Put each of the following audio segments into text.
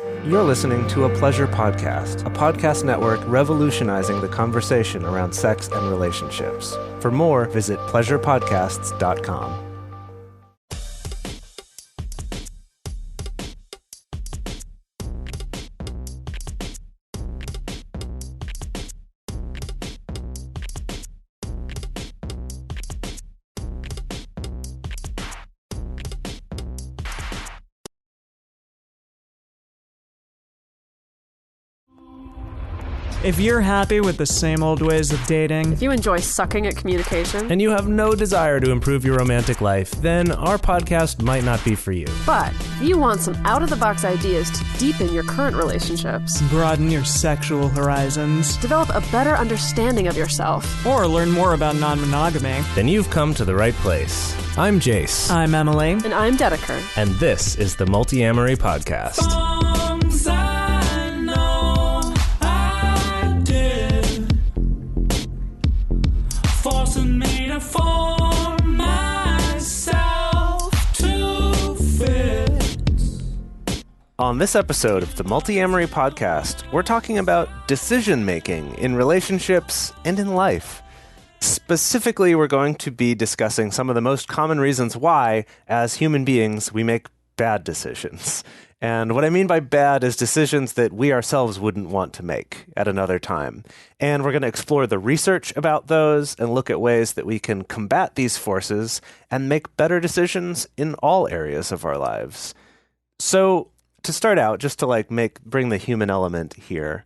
You're listening to a Pleasure Podcast, a podcast network revolutionizing the conversation around sex and relationships. For more, visit pleasurepodcasts.com. If you're happy with the same old ways of dating, if you enjoy sucking at communication, and you have no desire to improve your romantic life, then our podcast might not be for you. but if you want some out-of-the-box ideas to deepen your current relationships, broaden your sexual horizons, develop a better understanding of yourself, or learn more about non-monogamy, Then you've come to the right place. I'm Jace, I'm Emily. and I'm Dedeker. and this is the Multiamory Podcast. On this episode of the Multiamory Podcast, we're talking about decision-making in relationships and in life. Specifically, we're going to be discussing some of the most common reasons why, as human beings, we make bad decisions. And what I mean by bad is decisions that we ourselves wouldn't want to make at another time. And we're going to explore the research about those and look at ways that we can combat these forces and make better decisions in all areas of our lives. So, to start out, just to bring the human element here.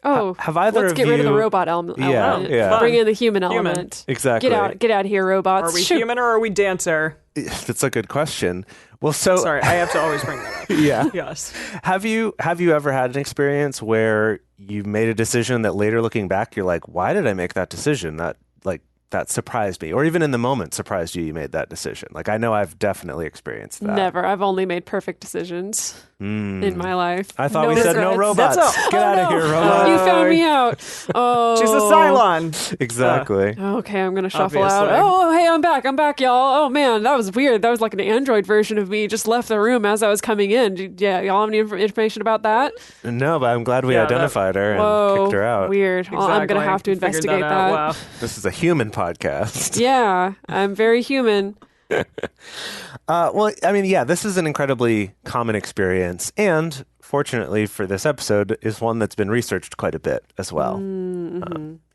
Oh, have either let's of get rid of the you- robot element. Yeah. Bring in the human element. Exactly. Get out of here, robots. Are we Shoot. human or are we dancer? That's a good question. Well, so Sorry, I have to always bring that up. yeah. Yes. Have you ever had an experience where you made a decision that later looking back, you're like, why did I make that decision? That surprised me. Or even in the moment surprised you made that decision. I know I've definitely experienced that. Never. I've only made perfect decisions in my life. I thought we said no regrets. robots. Get out of here, robots. You found me out. Oh, She's a Cylon. Exactly. Okay, I'm gonna shuffle out. Obviously. Oh, hey, I'm back, y'all. Oh man, that was weird. That was like an android version of me. Just left the room as I was coming in. Yeah, y'all have any information about that? No, but I'm glad we Yeah, identified her and Whoa, kicked her out. weird. Well, I'm gonna Exactly. have to Figured investigate that. out. Wow. This is a human podcast. Yeah, I'm very human. This is an incredibly common experience, and fortunately for this episode, is one that's been researched quite a bit as well.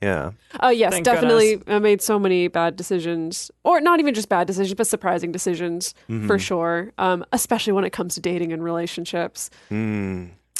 Yeah. Oh yes, Thank definitely. goodness. I made so many bad decisions, or not even just bad decisions, but surprising decisions for sure. Especially when it comes to dating and relationships.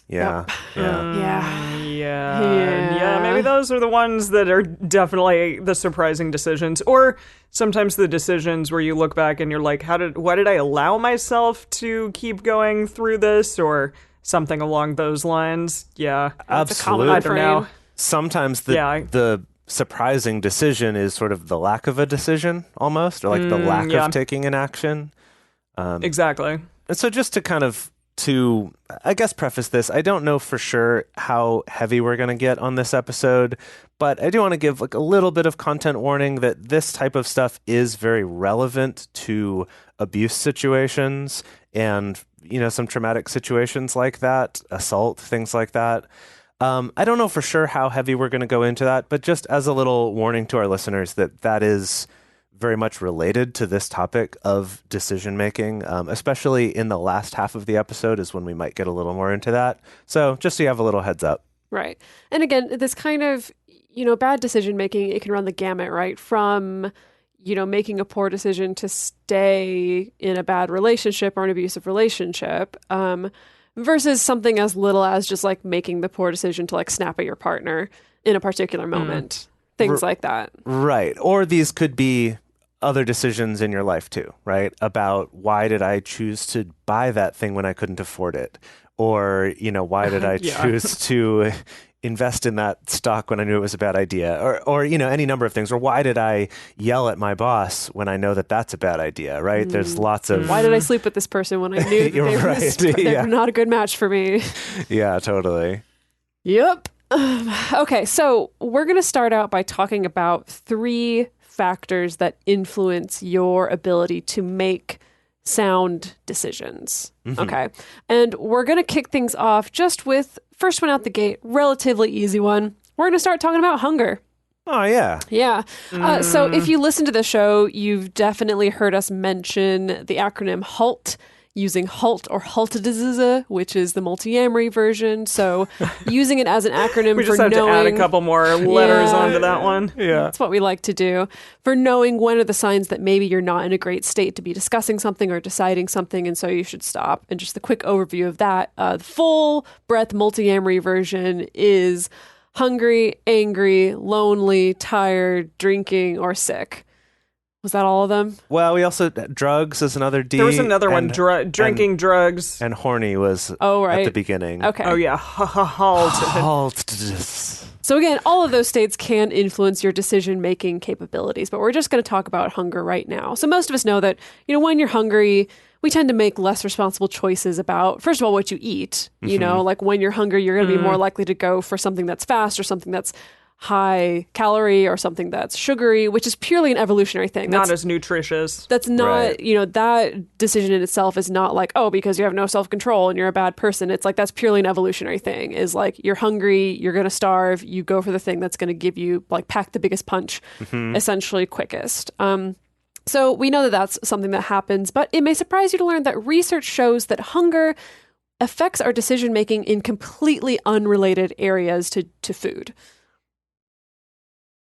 Yeah. Yeah. Yeah. Maybe those are the ones that are definitely the surprising decisions, or sometimes the decisions where you look back and you're like, why did I allow myself to keep going through this, or something along those lines? Yeah, That's a common Absolutely. I don't know. refrain. Sometimes the surprising decision is sort of the lack of a decision almost, or the lack yeah. of taking an action. Exactly. And so just to I guess preface this, I don't know for sure how heavy we're going to get on this episode, but I do want to give a little bit of content warning that this type of stuff is very relevant to abuse situations and, some traumatic situations like that, assault, things like that. I don't know for sure how heavy we're going to go into that, but just as a little warning to our listeners that is very much related to this topic of decision making, especially in the last half of the episode is when we might get a little more into that. So just so you have a little heads up. Right. And again, this kind of, bad decision making, it can run the gamut, right? From, making a poor decision to stay in a bad relationship or an abusive relationship, versus something as little as just making the poor decision to snap at your partner in a particular moment. Things like that. Right. Or these could be other decisions in your life too, right? About why did I choose to buy that thing when I couldn't afford it? Or, why did I choose to invest in that stock when I knew it was a bad idea? Or any number of things. Or why did I yell at my boss when I know that that's a bad idea, right? There's lots of... Why did I sleep with this person when I knew that You're right. they Yeah. were not a good match for me? Yeah, totally. Yep. Okay, so we're going to start out by talking about 3 factors that influence your ability to make sound decisions. Mm-hmm. Okay. And we're going to kick things off just with first one out the gate, relatively easy one. We're going to start talking about hunger. Oh, yeah. Yeah. So if you listen to the show, you've definitely heard us mention the acronym HALT, using HALT or HALTED, which is the Multiamory version. So using it as an acronym We for just have knowing... to add a couple more letters Yeah. onto that one. Yeah. That's what we like to do. For knowing when are the signs that maybe you're not in a great state to be discussing something or deciding something, and so you should stop. And just the quick overview of that, the full breadth Multiamory version is hungry, angry, lonely, tired, drinking, or sick. Was that all of them? Well, we also, drugs is another D. There was another one, and- drinking, drugs. And horny was Oh, right. at the beginning. Okay. Oh, yeah. Halt. Halt. So again, all of those states can influence your decision-making capabilities, but we're just going to talk about hunger right now. So most of us know that, when you're hungry, we tend to make less responsible choices about, first of all, what you eat. Like when you're hungry, you're going to be more likely to go for something that's fast or something that's high calorie or something that's sugary, which is purely an evolutionary thing. Not as nutritious. That's not, Right. That decision in itself is not like, oh, because you have no self-control and you're a bad person. It's like, that's purely an evolutionary thing, is like, you're hungry, you're going to starve, you go for the thing that's going to give you, like, pack the biggest punch, essentially quickest. So we know that that's something that happens, but it may surprise you to learn that research shows that hunger affects our decision-making in completely unrelated areas to food.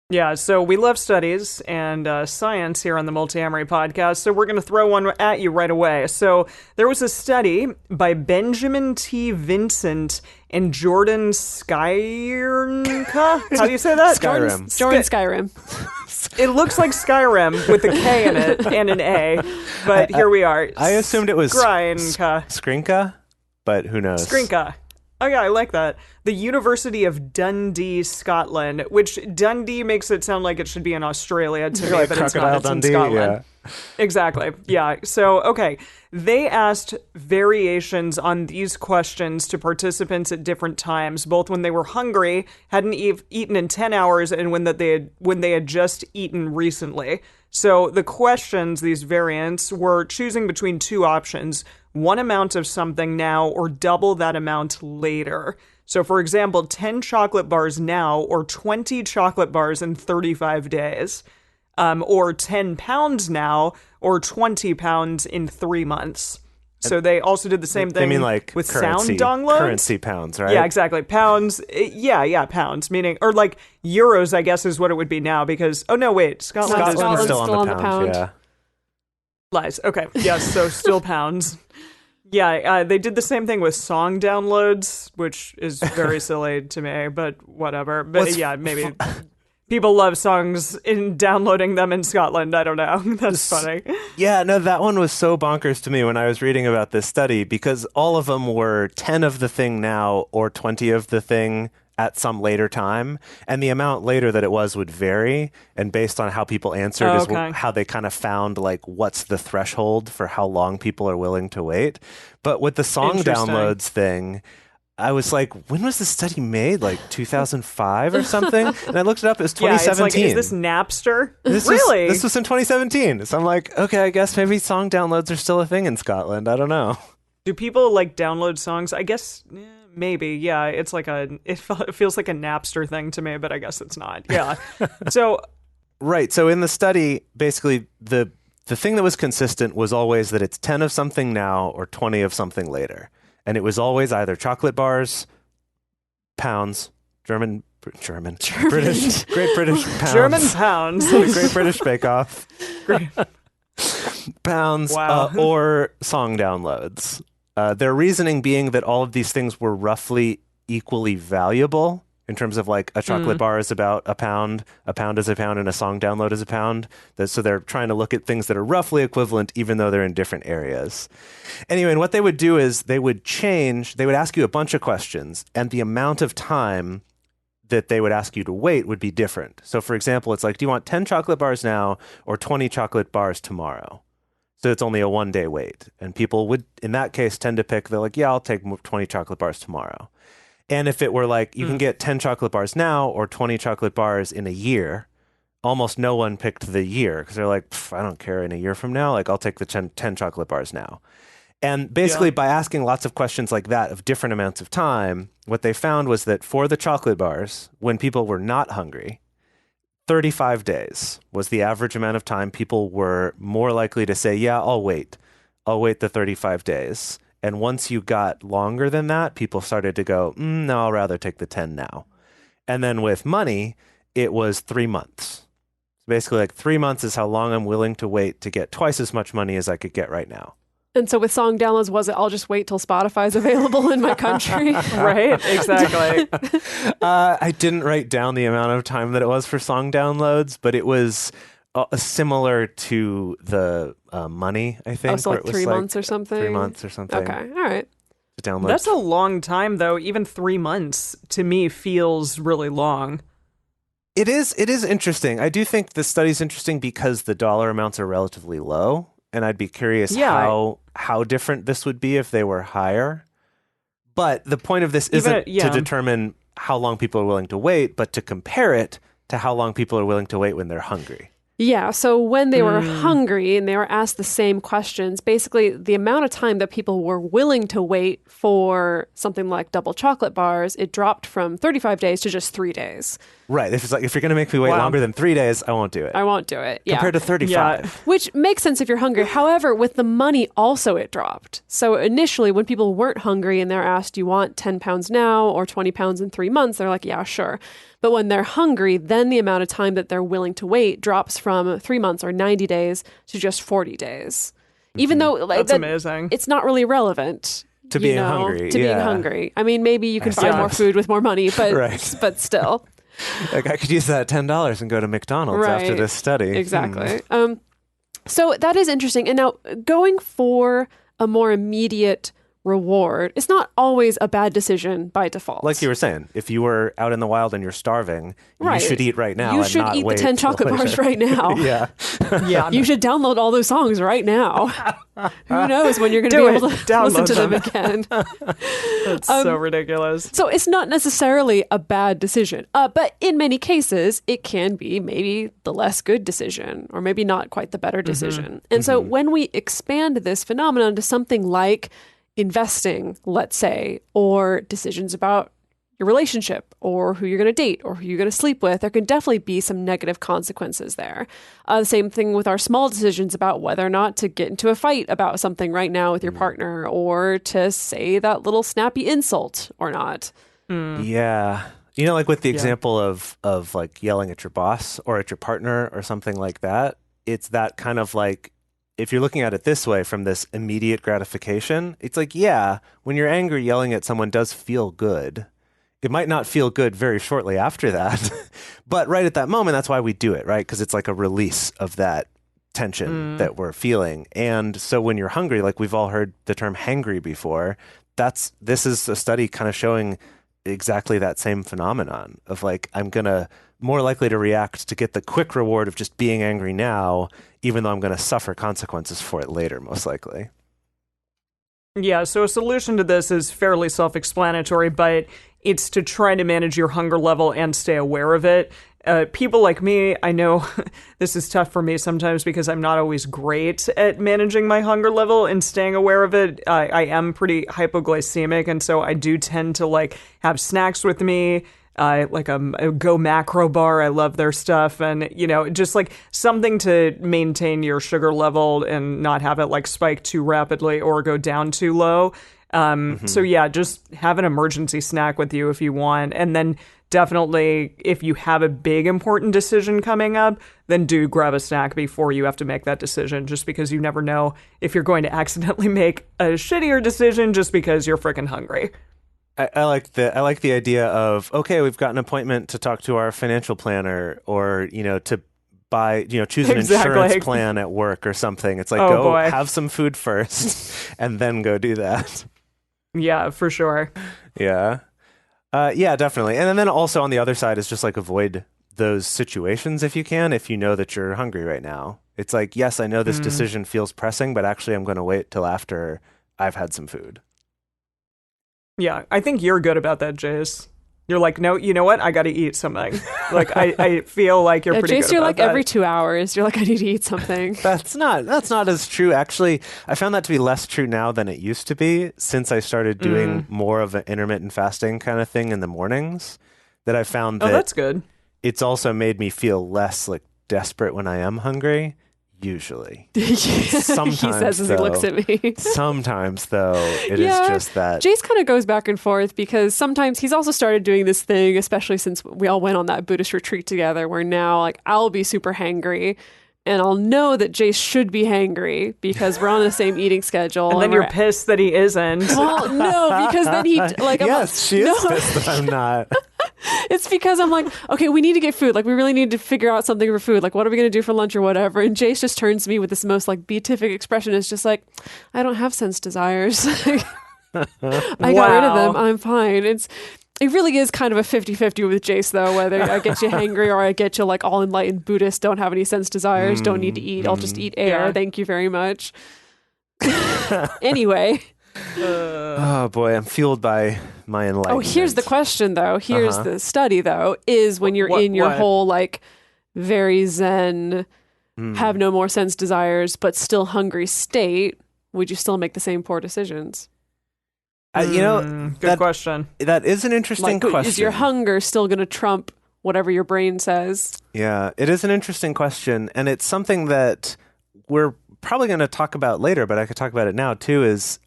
Yeah, so we love studies and science here on the Multiamory podcast, so we're going to throw one at you right away. So there was a study by Benjamin T. Vincent and Jordan Skyrnka. How do you say that? Skyrim. Jordan Skyrim. It looks like Skyrim with a K in it and an A, but here we are. I assumed it was Skrinka. Skrinka, but who knows? Skrinka. Oh yeah, I like that. The University of Dundee, Scotland, which Dundee makes it sound like it should be in Australia to me, Like but it's Crocodile not. It's Dundee, in Scotland. yeah. Exactly. Yeah. So, okay. They asked variations on these questions to participants at different times, both when they were hungry, hadn't eaten in 10 hours, and when they had just eaten recently. So the questions, these variants, were choosing between two options: one amount of something now or double that amount later. So, for example, 10 chocolate bars now or 20 chocolate bars in 35 days. Or 10 pounds now or 20 pounds in 3 months. So they also did the same thing They mean like with currency, sound downloads. currency pounds, right? Yeah, exactly. Pounds. Yeah, pounds. Meaning, or like euros, I guess is what it would be now because, oh no, wait, Scotland is Scotland's still on the pound. Yeah. Lies. Okay. Yes. So still pounds. Yeah. They did the same thing with song downloads, which is very silly to me, but whatever. But maybe people love songs in downloading them in Scotland. I don't know. That's funny. Yeah, no, that one was so bonkers to me when I was reading about this study because all of them were 10 of the thing now or 20 of the thing at some later time, and the amount later that it was would vary, and based on how people answered is how they kind of found like what's the threshold for how long people are willing to wait. But with the song downloads thing, I was like, when was this study made? Like 2005 or something? And I looked it up. It was 2017. Yeah, it's like, is this Napster? This really? This was in 2017. So I'm like, okay, I guess maybe song downloads are still a thing in Scotland. I don't know. Do people like download songs? I guess maybe. Yeah, it's like it feels like a Napster thing to me, but I guess it's not. Yeah. So right. So in the study, basically the thing that was consistent was always that it's 10 of something now or 20 of something later. And it was always either chocolate bars, pounds, British, Great British pounds. German pounds. Great British Bake Off. Pounds, Wow. or song downloads. Their reasoning being that all of these things were roughly equally valuable in terms of like a chocolate bar is about a pound is a pound, and a song download is a pound. So they're trying to look at things that are roughly equivalent, even though they're in different areas. Anyway, and what they would do is they would ask you a bunch of questions, and the amount of time that they would ask you to wait would be different. So for example, it's like, do you want 10 chocolate bars now or 20 chocolate bars tomorrow? So it's only a 1-day wait. And people would, in that case, tend to pick, they're like, yeah, I'll take 20 chocolate bars tomorrow. And if it were like, you can get 10 chocolate bars now or 20 chocolate bars in a year, almost no one picked the year because they're like, I don't care in a year from now. Like, I'll take the 10 chocolate bars now. And basically, by asking lots of questions like that of different amounts of time, what they found was that for the chocolate bars, when people were not hungry, 35 days was the average amount of time people were more likely to say, yeah, I'll wait. I'll wait the 35 days. And once you got longer than that, people started to go, no, I'll rather take the 10 now. And then with money, it was 3 months. Basically, like 3 months is how long I'm willing to wait to get twice as much money as I could get right now. And so with song downloads, was it I'll just wait till Spotify's available in my country? Right, exactly. I didn't write down the amount of time that it was for song downloads, but it was similar to the money, I think. Oh, so like 3 months or something? 3 months or something. Okay, all right. To download. That's a long time, though. Even 3 months, to me, feels really long. It is interesting. I do think the study's interesting because the dollar amounts are relatively low. And I'd be curious how different this would be if they were higher. But the point of this isn't to determine how long people are willing to wait, but to compare it to how long people are willing to wait when they're hungry. Yeah, so when they were hungry and they were asked the same questions, basically the amount of time that people were willing to wait for something like double chocolate bars, it dropped from 35 days to just 3 days. Right. If you're going to make me wait longer than 3 days, I won't do it. I won't do it. Yeah. Compared to 35. Yeah. Which makes sense if you're hungry. However, with the money also it dropped. So initially when people weren't hungry and they're asked, do you want 10 pounds now or 20 pounds in 3 months? They're like, yeah, sure. But when they're hungry, then the amount of time that they're willing to wait drops from 3 months or 90 days to just 40 days. Even though That's amazing. It's not really relevant to being hungry. Being hungry. I mean, maybe you can find more food with more money, but but still. Like I could use that $10 and go to McDonald's after this study. Exactly. So that is interesting. And now going for a more immediate reward is not always a bad decision by default. Like you were saying, if you were out in the wild and you're starving, you should eat right now. You should eat the 10 chocolate bars right now. Yeah. You should download all those songs right now. Who knows when you're going to be able to listen to them again. That's so ridiculous. So it's not necessarily a bad decision. But in many cases, it can be maybe the less good decision or maybe not quite the better decision. And so when we expand this phenomenon to something like investing, let's say, or decisions about your relationship or who you're going to date or who you're going to sleep with, there can definitely be some negative consequences there. The same thing with our small decisions about whether or not to get into a fight about something right now with your partner or to say that little snappy insult or not. Yeah. You know, like with the example of like yelling at your boss or at your partner or something like that, it's that kind of like, if you're looking at it this way from this immediate gratification, it's like, yeah, when you're angry, yelling at someone does feel good. It might not feel good very shortly after that, but right at that moment, that's why we do it, right? Because it's like a release of that tension that we're feeling. And so when you're hungry, like we've all heard the term hangry before, this is a study kind of showing exactly that same phenomenon of like, I'm going to more likely to react to get the quick reward of just being angry now, even though I'm going to suffer consequences for it later, most likely. Yeah, so a solution to this is fairly self-explanatory, but it's to try to manage your hunger level and stay aware of it. People like me, I know this is tough for me sometimes because I'm not always great at managing my hunger level and staying aware of it. I am pretty hypoglycemic, and so I do tend to like have snacks with me. Like a Go Macro bar. I love their stuff. And, you know, just like something to maintain your sugar level and not have it like spike too rapidly or go down too low. So yeah, just have an emergency snack with you if you want. And then definitely if you have a big important decision coming up, then do grab a snack before you have to make that decision, just because you never know if you're going to accidentally make a shittier decision just because you're freaking hungry. I like the idea of, okay, we've got an appointment to talk to our financial planner or, you know, to buy, you know, choose an insurance plan at work or something. It's like, have some food first and then go do that. Yeah, for sure. Yeah. Yeah, definitely. And then also on the other side is just like avoid those situations if you can, if you know that you're hungry right now. It's like, yes, I know this decision feels pressing, but actually I'm going to wait till after I've had some food. Yeah, I think you're good about that, Jace. You're like, no, you know what? I got to eat something. Like, I feel like you're pretty Jace, good you're about like that. every 2 hours, you're like, I need to eat something. That's not as true. Actually, I found that to be less true now than it used to be since I started doing more of an intermittent fasting kind of thing in the mornings. That I found that that's good. it's also made me feel less like desperate when I am hungry. Usually. Sometimes, he says as he looks at me. Sometimes, though, it is just that. Jace kind of goes back and forth because sometimes he's also started doing this thing, especially since we all went on that Buddhist retreat together, where now like I'll be super hangry and I'll know that Jace should be hangry because we're on the same eating schedule. And then you're pissed that he isn't. Well, no, because then he like yes, she is pissed that I'm not. It's because I'm like, okay, we need to get food. Like, we really need to figure out something for food. Like, what are we going to do for lunch or whatever? And Jace just turns to me with this most like beatific expression. It's just like, I don't have sense desires. I got rid of them. I'm fine. It really is kind of a 50-50 with Jace, though, whether I get you hangry or I get you like all enlightened Buddhist, don't have any sense desires, don't need to eat. I'll just eat air. Yeah. Thank you very much. Anyway. Oh boy, I'm fueled by my enlightenment. Oh, here's the question, though. Here's the study, though, is when you're in your whole, like, very zen, have no more sense desires, but still hungry state, would you still make the same poor decisions? Good question. That is an interesting question. Is your hunger still going to trump whatever your brain says? Yeah, it is an interesting question, and it's something that we're probably going to talk about later, but I could talk about it now too, is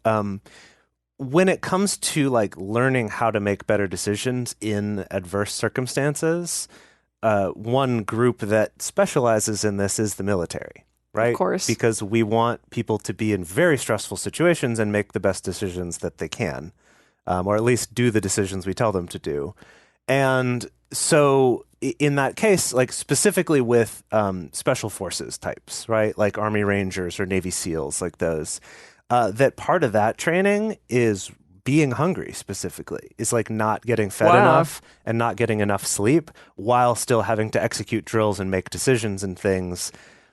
when it comes to like learning how to make better decisions in adverse circumstances, one group that specializes in this is the military, right? Of course. Because we want people to be in very stressful situations and make the best decisions that they can, or at least do the decisions we tell them to do. And so in that case, like specifically with special forces types, right? Like Army Rangers or Navy SEALs, like those, that part of that training is being hungry specifically, is like not getting fed enough and not getting enough sleep while still having to execute drills and make decisions and things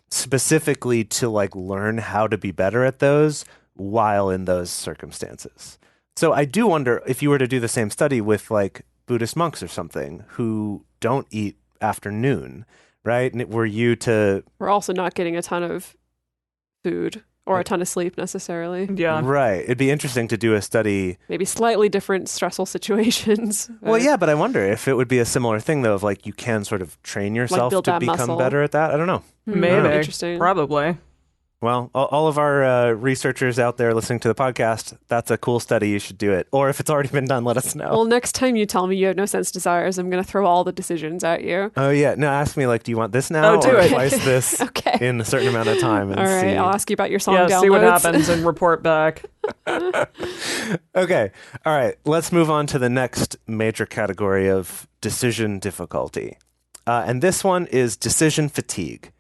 specifically to like learn how to be better at those while in those circumstances. So I do wonder if you were to do the same study with like Buddhist monks or something who don't eat after noon, right? And we're also not getting a ton of food or a ton of sleep necessarily. Yeah. Right. It'd be interesting to do a study. Maybe slightly different stressful situations. Well, yeah, but I wonder if it would be a similar thing though, of like you can sort of train yourself build to that become muscle. better at that. I don't know. Maybe. Interesting. Probably. Well, all of our researchers out there listening to the podcast, that's a cool study. You should do it. Or if it's already been done, let us know. Well, next time you tell me you have no sense desires, I'm going to throw all the decisions at you. Oh, yeah. No, ask me, like, do you want this now? Oh, do or it. twice this Okay. in a certain amount of time? And All right, see. I'll ask you about your song Yeah, downloads. see what happens and report back. Okay. All right. Let's move on to the next major category of decision difficulty. And this one is decision fatigue.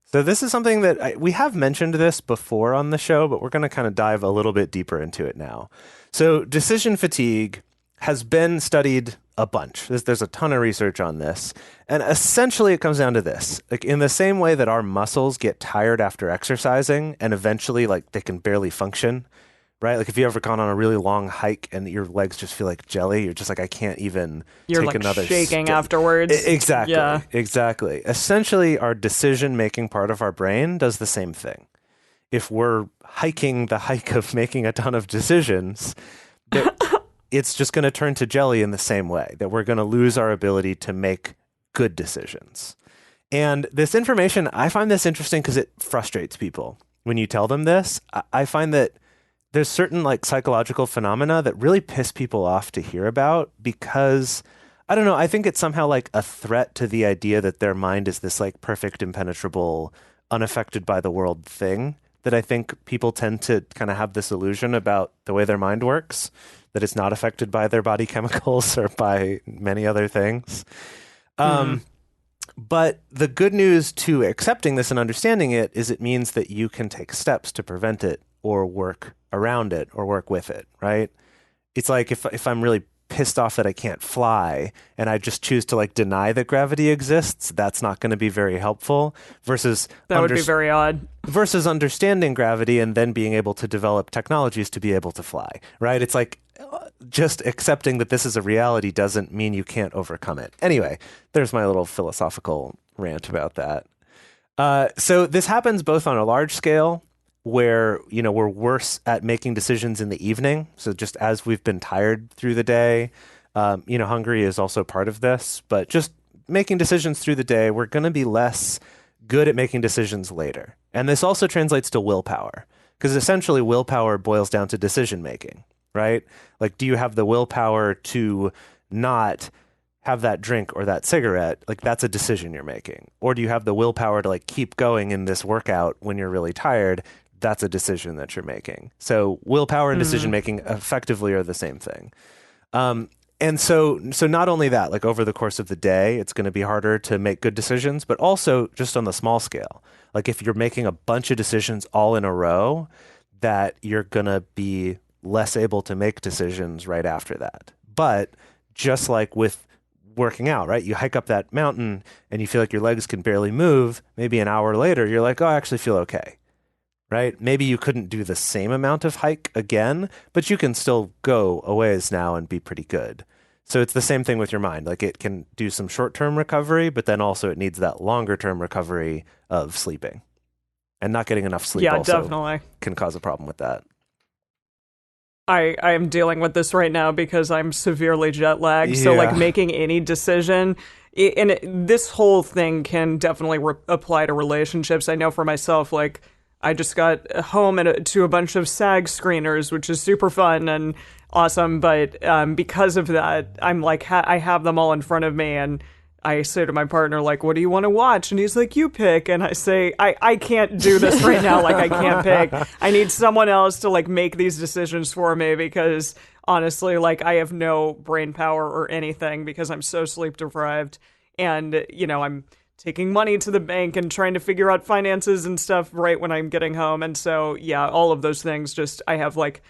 So this is something that we have mentioned this before on the show, but we're going to kind of dive a little bit deeper into it now. So decision fatigue has been studied a bunch. There's a ton of research on this. And essentially it comes down to this. Like in the same way that our muscles get tired after exercising and eventually like they can barely function, right? Like if you ever gone on a really long hike and your legs just feel like jelly, you're just like, I can't even You're take like another shaking step. afterwards. Exactly. Yeah. Exactly. Essentially, our decision-making part of our brain does the same thing. If we're hiking the hike of making a ton of decisions, it's just going to turn to jelly in the same way, that we're going to lose our ability to make good decisions. And this information, I find this interesting because it frustrates people. When you tell them this, I find that there's certain like psychological phenomena that really piss people off to hear about because, I don't know, I think it's somehow like a threat to the idea that their mind is this like perfect, impenetrable, unaffected by the world thing, that I think people tend to kind of have this illusion about the way their mind works, that it's not affected by their body chemicals or by many other things. But the good news to accepting this and understanding it is it means that you can take steps to prevent it or work around it or work with it, right? It's like if I'm really pissed off that I can't fly and I just choose to like deny that gravity exists, that's not going to be very helpful versus that would be very odd. Versus understanding gravity and then being able to develop technologies to be able to fly, right? It's like just accepting that this is a reality doesn't mean you can't overcome it. Anyway, there's my little philosophical rant about that. So this happens both on a large scale where, you know, we're worse at making decisions in the evening. So just as we've been tired through the day, you know, hungry is also part of this, but just making decisions through the day, we're going to be less good at making decisions later. And this also translates to willpower, because essentially willpower boils down to decision making, right? Like, do you have the willpower to not have that drink or that cigarette? Like, that's a decision you're making. Or do you have the willpower to like keep going in this workout when you're really tired? That's a decision that you're making. So willpower and decision making effectively are the same thing. And so not only that, like over the course of the day, it's going to be harder to make good decisions, but also just on the small scale. Like if you're making a bunch of decisions all in a row, that you're going to be less able to make decisions right after that. But just like with working out, right? You hike up that mountain and you feel like your legs can barely move. Maybe an hour later, you're like, oh, I actually feel okay. Right? Maybe you couldn't do the same amount of hike again, but you can still go a ways now and be pretty good. So it's the same thing with your mind. Like it can do some short-term recovery, but then also it needs that longer-term recovery of sleeping. And not getting enough sleep also definitely can cause a problem with that. I am dealing with this right now because I'm severely jet lagged. So like making any decision, this whole thing can definitely apply to relationships. I know for myself, like I just got home to a bunch of SAG screeners, which is super fun and awesome. But because of that, I'm like, I have them all in front of me, and I say to my partner, like, what do you want to watch? And he's like, you pick. And I say, I can't do this right now. Like, I can't pick. I need someone else to, like, make these decisions for me because, honestly, like, I have no brain power or anything because I'm so sleep deprived. And, you know, I'm taking money to the bank and trying to figure out finances and stuff right when I'm getting home. And so, yeah, all of those things just, I have, like,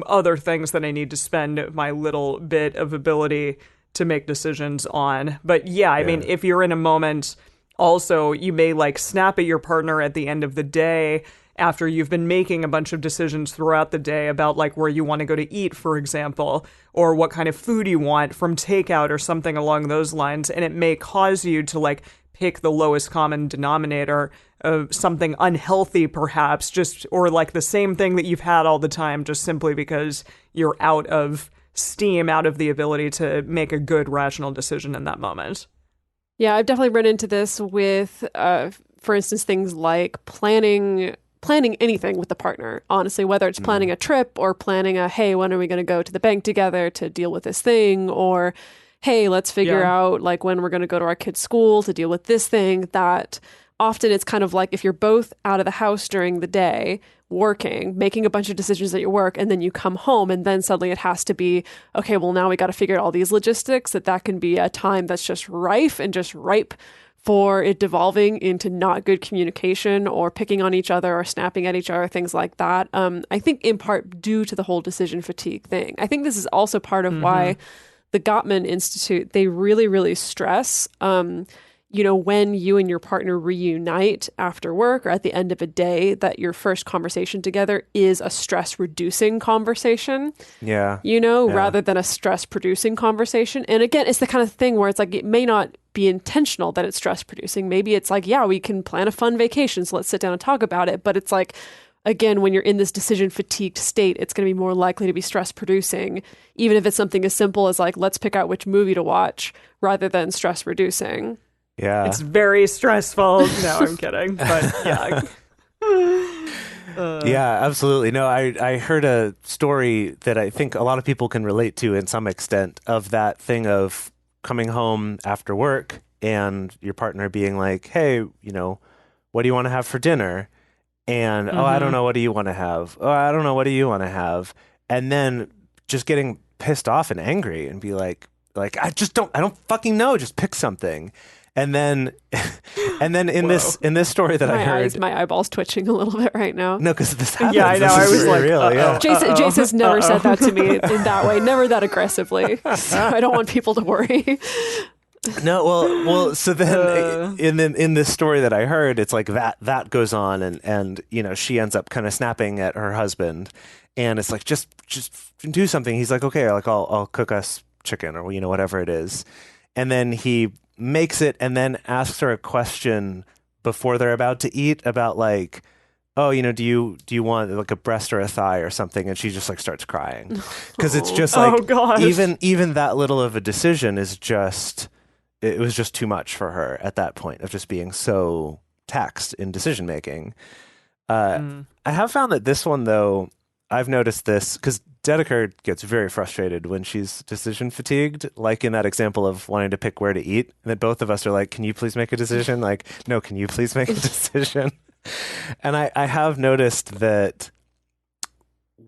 other things that I need to spend my little bit of ability to make decisions on. But yeah, I mean, if you're in a moment, also, you may like snap at your partner at the end of the day after you've been making a bunch of decisions throughout the day about like where you want to go to eat, for example, or what kind of food you want from takeout or something along those lines. And it may cause you to like pick the lowest common denominator of something unhealthy, perhaps, just or like the same thing that you've had all the time, just simply because you're out of steam, out of the ability to make a good rational decision in that moment. Yeah, I've definitely run into this with, for instance, things like planning anything with the partner, honestly, whether it's planning a trip or planning hey, when are we going to go to the bank together to deal with this thing? Or, hey, let's figure out like when we're going to go to our kid's school to deal with this thing. That often it's kind of like if you're both out of the house during the day, working, making a bunch of decisions at your work, and then you come home and then suddenly it has to be, okay, well, now we got to figure out all these logistics, that can be a time that's just rife and just ripe for it devolving into not good communication or picking on each other or snapping at each other, things like that. I think in part due to the whole decision fatigue thing. I think this is also part of why the Gottman Institute, they really, really stress, you know, when you and your partner reunite after work or at the end of a day, that your first conversation together is a stress-reducing conversation. Yeah. You know, rather than a stress-producing conversation. And again, it's the kind of thing where it's like, it may not be intentional that it's stress-producing. Maybe it's like, yeah, we can plan a fun vacation, so let's sit down and talk about it. But it's like, again, when you're in this decision-fatigued state, it's going to be more likely to be stress-producing, even if it's something as simple as like, let's pick out which movie to watch, rather than stress-reducing. Yeah. It's very stressful. No, I'm kidding. But yeah. Yeah, absolutely. No, I heard a story that I think a lot of people can relate to in some extent, of that thing of coming home after work and your partner being like, hey, you know, what do you want to have for dinner? And, oh, I don't know. What do you want to have? Oh, I don't know. What do you want to have? And then just getting pissed off and angry and be like, I don't fucking know. Just pick something. And then in this story that I heard, my eyeballs twitching a little bit right now. no, because this happens. Yeah, I know. This I is was very like, real. Yeah. Jason's never said that to me in that way, never that aggressively. So I don't want people to worry. No, well. So then, in this story that I heard, it's like that goes on, and she ends up kind of snapping at her husband, and it's like just do something. He's like, okay, like I'll cook us chicken or whatever it is, and then he makes it, and then asks her a question before they're about to eat about like, oh, do you want like a breast or a thigh or something? And she just like starts crying because it's just like, even that little of a decision is just. It was just too much for her at that point of just being so taxed in decision making. I have found that this one, though, I've noticed this because Dedeker gets very frustrated when she's decision fatigued, like in that example of wanting to pick where to eat. And then both of us are like, can you please make a decision? Like, no, can you please make a decision? And I have noticed that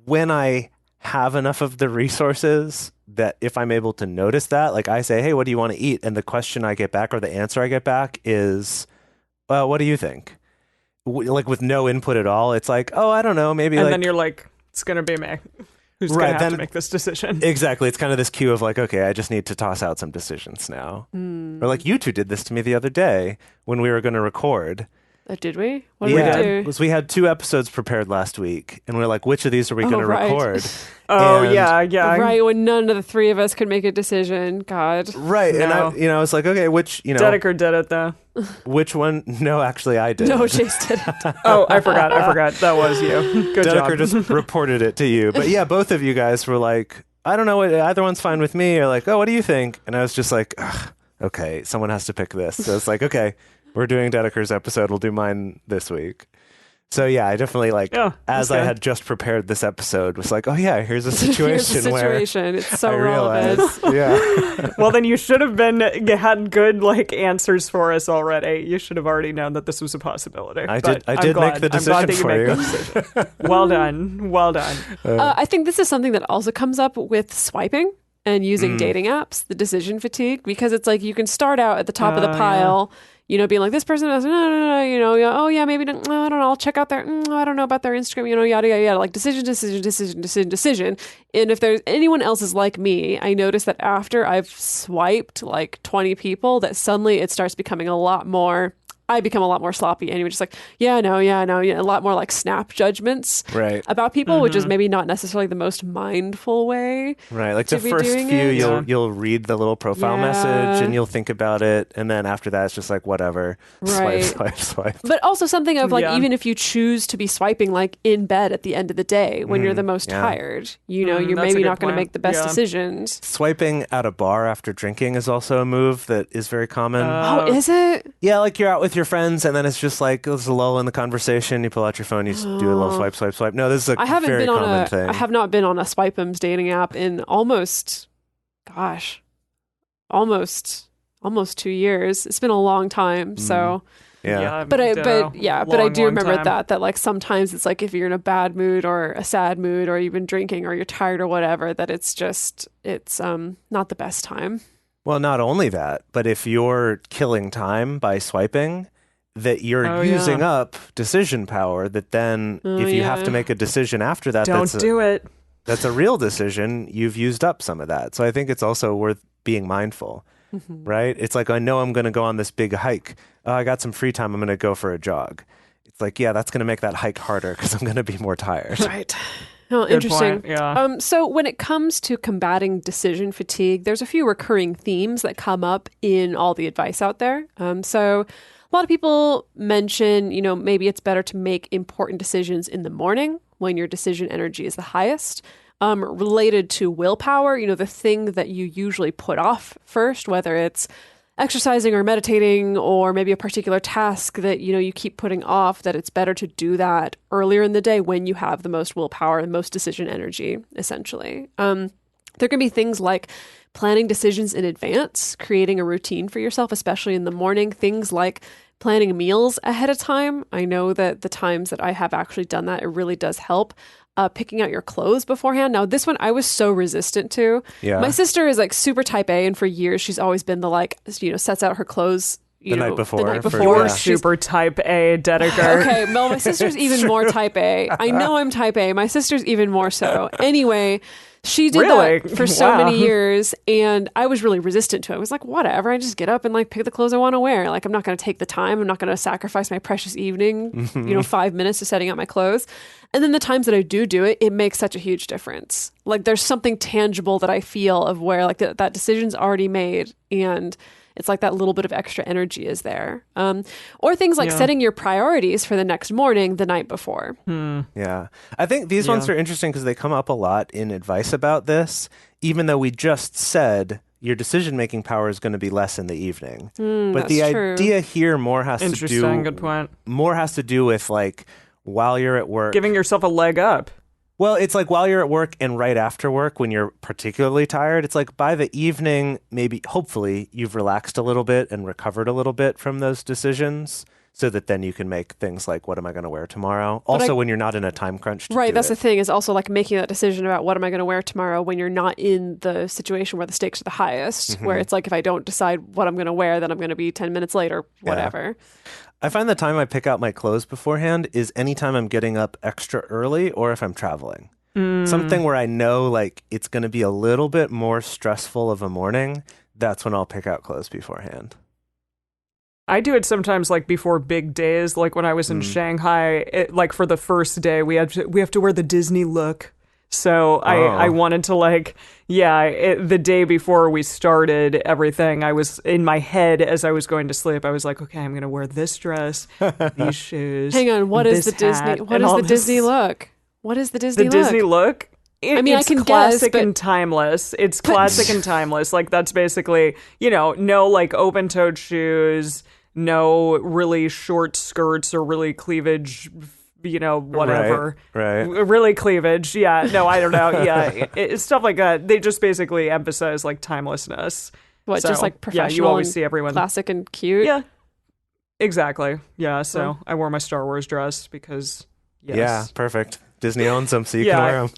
when I have enough of the resources that if I'm able to notice that, like I say, hey, what do you want to eat? And the question I get back or the answer I get back is, well, what do you think? Like with no input at all. It's like, oh, I don't know. Maybe and like, then you're like, it's going to be me. Who's going to have to make this decision? Exactly. It's kind of this cue of like, okay, I just need to toss out some decisions now. Or like you two did this to me the other day when we were going to record. Did we? What did we do? Because we had 2 episodes prepared last week, and we're like, which of these are we going to record? Yeah. Right, when none of the 3 of us could make a decision. God. Right, no. And I was like, okay, which, Dedeker did it, though. Which one? No, actually, I did. No, Chase did it. Oh, I forgot. That was you. Good job. Dedeker just reported it to you. But yeah, both of you guys were like, I don't know, either one's fine with me. Or like, oh, what do you think? And I was just like, okay, someone has to pick this. So it's like, okay. We're doing Dedeker's episode. We'll do mine this week. So yeah, I definitely as I had just prepared this episode, was like, oh yeah, here's a situation where it's so I relevant. Yeah. Well, then you should have had good answers for us already. You should have already known that this was a possibility. I did make the decision for you. Well done. I think this is something that also comes up with swiping and using dating apps, the decision fatigue, because it's like you can start out at the top of the pile. Yeah. Being like, this person does, no, oh yeah, maybe, no, I don't know, I'll check out their, I don't know about their Instagram, yada, yada, yada, like decision. And if there's anyone else is like me, I notice that after I've swiped like 20 people, that suddenly it starts becoming I become a lot more sloppy anyway, just like, a lot more like snap judgments about people, which is maybe not necessarily the most mindful way. Right. Like the first few, you'll read the little profile message and you'll think about it. And then after that, it's just like, whatever. Right. Swipe. But also something of like, even if you choose to be swiping like in bed at the end of the day when you're the most tired, you're maybe not going to make the best decisions. Swiping at a bar after drinking is also a move that is very common. Oh, is it? Yeah. Like you're out with your friends and then it's just like there's a lull in the conversation, you pull out your phone, you do a little swipe. No, this is a very common thing. I have not been on a Swipe'ems dating app in almost 2 years. It's been a long time. So but I do remember that like sometimes it's like if you're in a bad mood or a sad mood or you've been drinking or you're tired or whatever, that it's not the best time. Well, not only that, but if you're killing time by swiping, that you're using up decision power, that then if you have to make a decision after that, do it. That's a real decision. You've used up some of that. So I think it's also worth being mindful, right? It's like, I know I'm going to go on this big hike. Oh, I got some free time. I'm going to go for a jog. It's like, yeah, that's going to make that hike harder because I'm going to be more tired. Right. Oh, interesting. Yeah. So when it comes to combating decision fatigue, there's a few recurring themes that come up in all the advice out there. So a lot of people mention, maybe it's better to make important decisions in the morning when your decision energy is the highest. Related to willpower, the thing that you usually put off first, whether it's exercising or meditating or maybe a particular task that you keep putting off, that it's better to do that earlier in the day when you have the most willpower and most decision energy, essentially. There can be things like planning decisions in advance, creating a routine for yourself, especially in the morning, things like planning meals ahead of time. I know that the times that I have actually done that, it really does help. Picking out your clothes beforehand. Now, this one I was so resistant to. Yeah. My sister is like super type A, and for years she's always been the sets out her clothes you know, night before. the night for- before. yeah. She's- Super type A Dedeker. Okay, well, my sister's even more type A. I know I'm type A. My sister's even more so. Anyway, she did Really? that for so Wow. many years, and I was really resistant to it. I was like, whatever, I just get up and like pick the clothes I want to wear. Like, I'm not going to take the time. I'm not going to sacrifice my precious evening, 5 minutes to setting out my clothes. And then the times that I do it, it makes such a huge difference. Like, there's something tangible that I feel of where like that decision's already made, and it's like that little bit of extra energy is there. Or things like setting your priorities for the next morning the night before. Yeah. I think these ones are interesting because they come up a lot in advice about this, even though we just said your decision-making power is going to be less in the evening. But the that's true. idea here more has to Interesting. do Good point. more has to do with like while you're at work. Giving yourself a leg up. Well, it's like while you're at work and right after work when you're particularly tired, it's like by the evening, maybe hopefully you've relaxed a little bit and recovered a little bit from those decisions so that then you can make things like, what am I going to wear tomorrow? Also, when you're not in a time crunch to Right, do that's it. the thing, is also like making that decision about what am I going to wear tomorrow when you're not in the situation where the stakes are the highest, where it's like if I don't decide what I'm going to wear, then I'm going to be 10 minutes late or whatever. I find the time I pick out my clothes beforehand is anytime I'm getting up extra early or if I'm traveling. Something where I know like it's going to be a little bit more stressful of a morning, that's when I'll pick out clothes beforehand. I do it sometimes like before big days, like when I was in Shanghai, like for the first day, we have to wear the Disney look. So I wanted to like, the day before we started everything, I was in my head as I was going to sleep. I was like, okay, I'm going to wear this dress, these shoes. Hang on, what is this the Disney? hat, What and is all the this- Disney look? What is the Disney The look? Disney look? I mean, I it's can classic guess, but- and timeless. It's classic and timeless. Like that's basically, no like open-toed shoes, no really short skirts or really cleavage, whatever. Right. Really cleavage. Yeah. No, I don't know. Yeah. It's stuff like that. They just basically emphasize like timelessness. What, So, just like professional Yeah, you always and see everyone. classic and cute? Yeah. Exactly. Yeah. So I wore my Star Wars dress because, yes. Yeah, perfect. Disney owns them, so you Yeah. can wear them.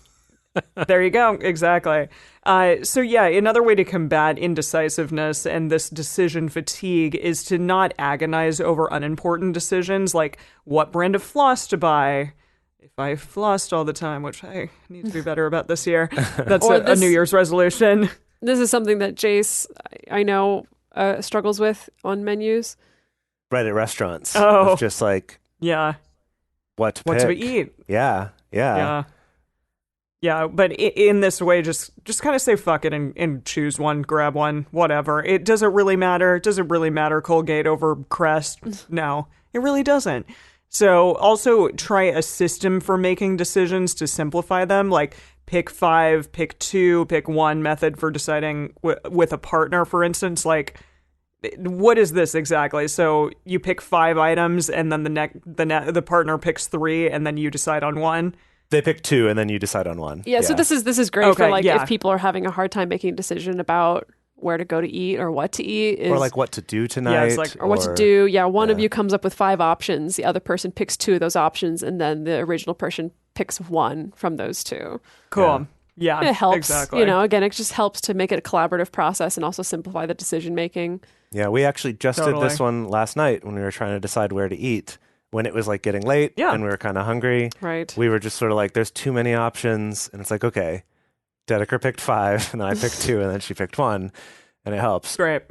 There you go. Exactly. Another way to combat indecisiveness and this decision fatigue is to not agonize over unimportant decisions like what brand of floss to buy. If I flossed all the time, which I need to be better about this year, that's a New Year's resolution. This is something that Jace, I know, struggles with on menus. Right at restaurants. Oh. It's just like Yeah. what to What to pick. eat. Yeah. Yeah, but in this way, just kind of say fuck it and choose one, grab one, whatever. It doesn't really matter. Does it really matter Colgate over Crest? No, it really doesn't. So also try a system for making decisions to simplify them, like pick 5, pick 2, pick 1 method for deciding with a partner, for instance. Like, what is this exactly? So you pick 5 items, and then the partner picks 3, and then you decide on 1. They pick 2 and then you decide on 1. Yeah, so this is great for Okay, like yeah. if people are having a hard time making a decision about where to go to eat or what to eat, Or like what to do tonight. it's like- or what to do. Yeah, one of you comes up with 5 options, the other person picks 2 of those options, and then the original person picks 1 from those 2. Cool. Yeah, It helps, exactly. again, it just helps to make it a collaborative process and also simplify the decision making. Yeah, we actually just did Totally. this one last night when we were trying to decide where to eat. When it was like getting late and we were kind of hungry. Right. We were just sort of like, there's too many options. And it's like, okay, Dedeker picked 5 and I picked 2 and then she picked 1. And it helps. Great.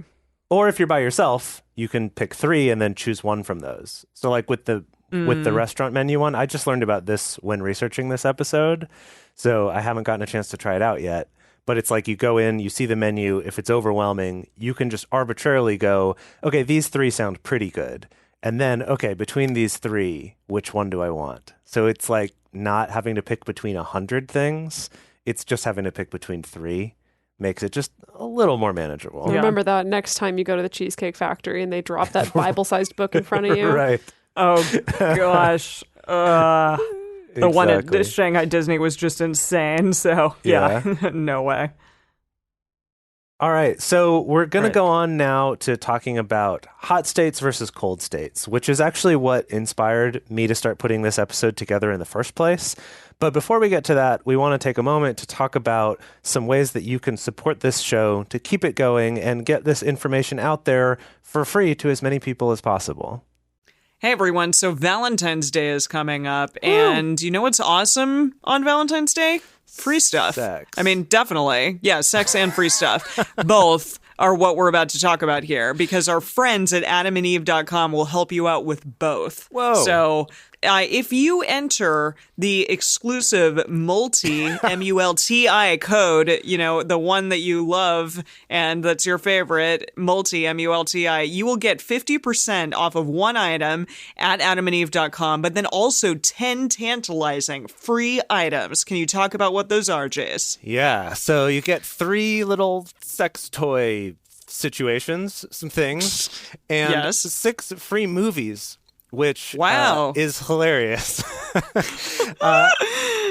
Or if you're by yourself, you can pick 3 and then choose 1 from those. So like with the restaurant menu one, I just learned about this when researching this episode. So I haven't gotten a chance to try it out yet. But it's like you go in, you see the menu. If it's overwhelming, you can just arbitrarily go, okay, these 3 sound pretty good. And then, okay, between these 3, which one do I want? So it's like not having to pick between 100 things. It's just having to pick between 3. Makes it just a little more manageable. Yeah. Remember that next time you go to the Cheesecake Factory and they drop that Bible-sized book in front of you. Right. Oh, gosh. The one at Exactly. Shanghai Disney was just insane. So, yeah. No way. All right, so we're going to Right. go on now to talking about hot states versus cold states, which is actually what inspired me to start putting this episode together in the first place. But before we get to that, we want to take a moment to talk about some ways that you can support this show to keep it going and get this information out there for free to as many people as possible. Hey everyone, so Valentine's Day is coming up, and you know what's awesome on Valentine's Day? Free stuff. Sex. I mean, definitely. Yeah, sex and free stuff. Both are what we're about to talk about here, because our friends at adamandeve.com will help you out with both. Whoa. So if you enter the exclusive MULTI code, you know, the one that you love and that's your favorite, MULTI, you will get 50% off of one item at adamandeve.com, but then also 10 tantalizing free items. Can you talk about what those are, Jace? Yeah, so you get 3 little sex toy situations, some things, and Yes. 6 free movies, which Wow. is hilarious.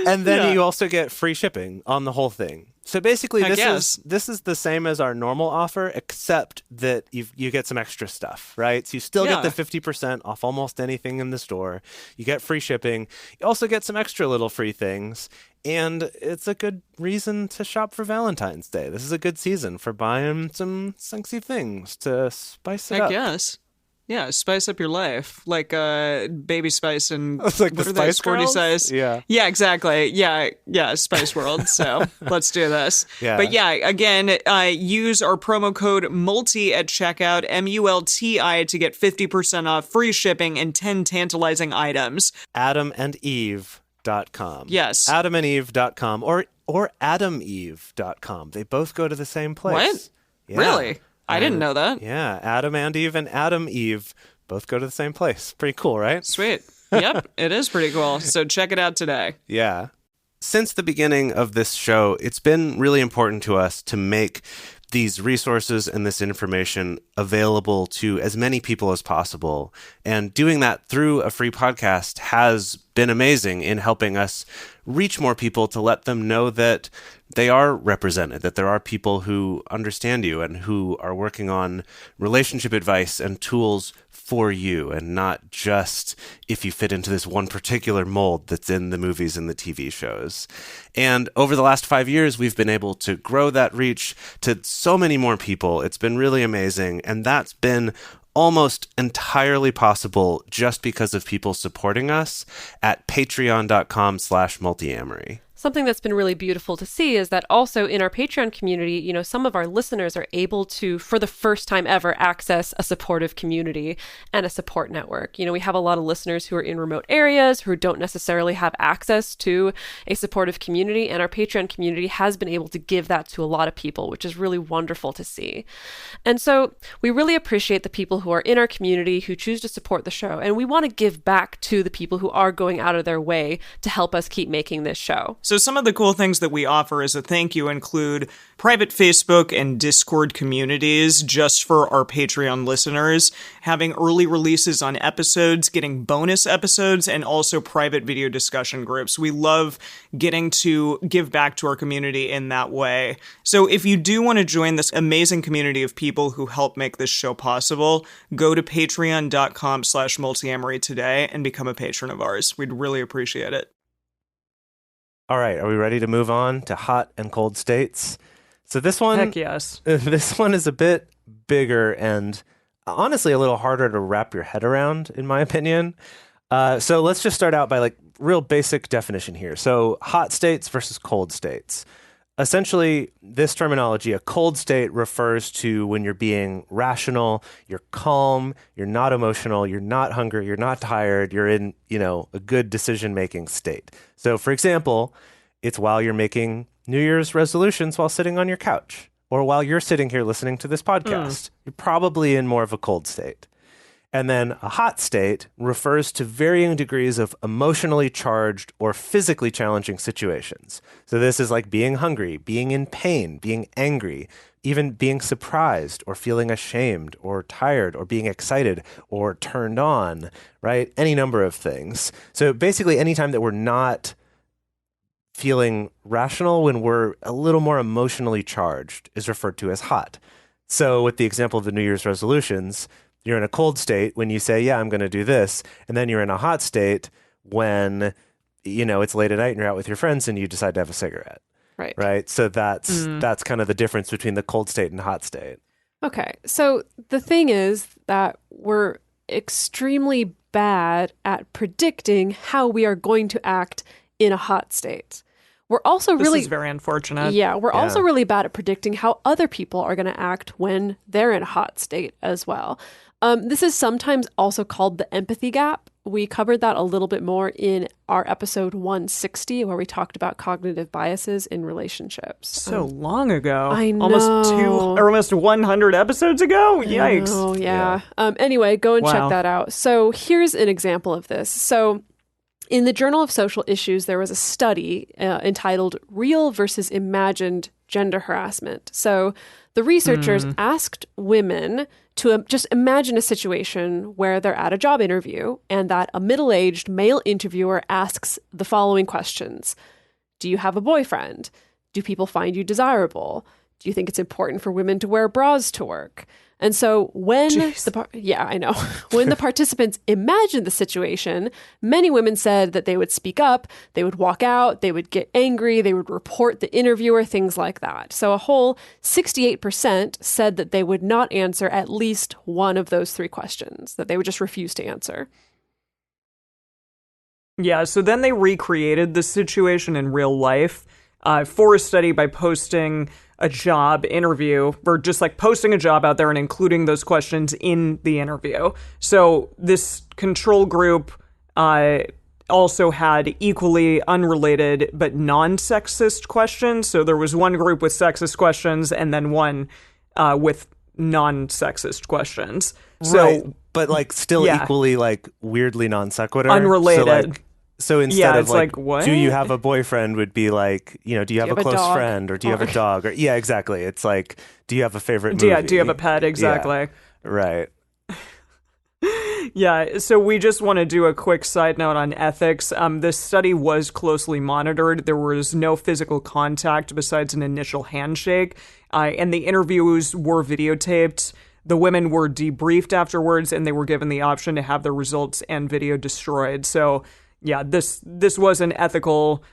And then you also get free shipping on the whole thing. So basically, this is the same as our normal offer, except that you get some extra stuff, right? So you still get the 50% off almost anything in the store. You get free shipping. You also get some extra little free things. And it's a good reason to shop for Valentine's Day. This is a good season for buying some sexy things to spice it up. I guess. Yeah, spice up your life. Like Baby Spice and It's like what the are they, Spice Sporty Girls? Size. Yeah. Yeah, exactly. Yeah, Spice World. So let's do this. Yeah. But yeah, again, use our promo code MULTI at checkout, MULTI, to get 50% off, free shipping, and 10 tantalizing items. AdamandEve.com. Yes. AdamandEve.com or AdamEve.com. They both go to the same place. What? Yeah. Really? I didn't know that. Yeah, Adam and Eve and Adam Eve both go to the same place. Pretty cool, right? Sweet. Yep, it is pretty cool. So check it out today. Yeah. Since the beginning of this show, it's been really important to us to make these resources and this information available to as many people as possible. And doing that through a free podcast has been amazing in helping us reach more people to let them know that they are represented, that there are people who understand you and who are working on relationship advice and tools for you, and not just if you fit into this one particular mold that's in the movies and the TV shows. And over the last 5 years, we've been able to grow that reach to so many more people. It's been really amazing. And that's been almost entirely possible just because of people supporting us at patreon.com/multiamory. Something that's been really beautiful to see is that also in our Patreon community, you know, some of our listeners are able to, for the first time ever, access a supportive community and a support network. You know, we have a lot of listeners who are in remote areas who don't necessarily have access to a supportive community, and our Patreon community has been able to give that to a lot of people, which is really wonderful to see. And so we really appreciate the people who are in our community who choose to support the show, and we want to give back to the people who are going out of their way to help us keep making this show. So some of the cool things that we offer as a thank you include private Facebook and Discord communities just for our Patreon listeners, having early releases on episodes, getting bonus episodes, and also private video discussion groups. We love getting to give back to our community in that way. So if you do want to join this amazing community of people who help make this show possible, go to patreon.com/multiamory today and become a patron of ours. We'd really appreciate it. All right, are we ready to move on to hot and cold states? So this one, Heck yes. this one is a bit bigger and honestly a little harder to wrap your head around, in my opinion. So let's just start out by like real basic definition here. So hot states versus cold states. Essentially, this terminology, a cold state, refers to when you're being rational, you're calm, you're not emotional, you're not hungry, you're not tired, you're in, a good decision-making state. So, for example, it's while you're making New Year's resolutions while sitting on your couch, or while you're sitting here listening to this podcast. You're probably in more of a cold state. And then a hot state refers to varying degrees of emotionally charged or physically challenging situations. So this is like being hungry, being in pain, being angry, even being surprised or feeling ashamed or tired or being excited or turned on, right? Any number of things. So basically anytime that we're not feeling rational when we're a little more emotionally charged is referred to as hot. So with the example of the New Year's resolutions, you're in a cold state when you say, yeah, I'm going to do this. And then you're in a hot state when, it's late at night and you're out with your friends and you decide to have a cigarette. Right. Right. So that's kind of the difference between the cold state and hot state. Okay. So the thing is that we're extremely bad at predicting how we are going to act in a hot state. We're also This is very unfortunate. Yeah, we're also really bad at predicting how other people are going to act when they're in a hot state as well. This is sometimes also called the empathy gap. We covered that a little bit more in our episode 160, where we talked about cognitive biases in relationships. So long ago. I know. Almost 100 episodes ago? Yikes. Oh, yeah. Anyway, go and check that out. So here's an example of this. So in the Journal of Social Issues, there was a study entitled Real versus Imagined Gender Harassment. So the researchers asked women to just imagine a situation where they're at a job interview and that a middle-aged male interviewer asks the following questions. Do you have a boyfriend? Do people find you desirable? Do you think it's important for women to wear bras to work? And so when when the participants imagined the situation, many women said that they would speak up, they would walk out, they would get angry, they would report the interviewer, things like that. So a whole 68% said that they would not answer at least one of those three questions, that they would just refuse to answer. Yeah, so then they recreated the situation in real life for a study by posting a job interview, or just like posting a job out there and including those questions in the interview. So this control group also had equally unrelated but non-sexist questions. So there was one group with sexist questions and then one with non-sexist questions. Right, but like still equally like weirdly non sequitur. Unrelated. So instead of like what? Do you have a boyfriend would be like, do you have a close friend, or do you have a dog? Or yeah, exactly. It's like, do you have a favorite movie? Yeah, do you have a pet? Exactly. Yeah, right. Yeah, so we just want to do a quick side note on ethics. This study was closely monitored. There was no physical contact besides an initial handshake, and the interviews were videotaped. The women were debriefed afterwards, and they were given the option to have their results and video destroyed. So yeah, this was an ethical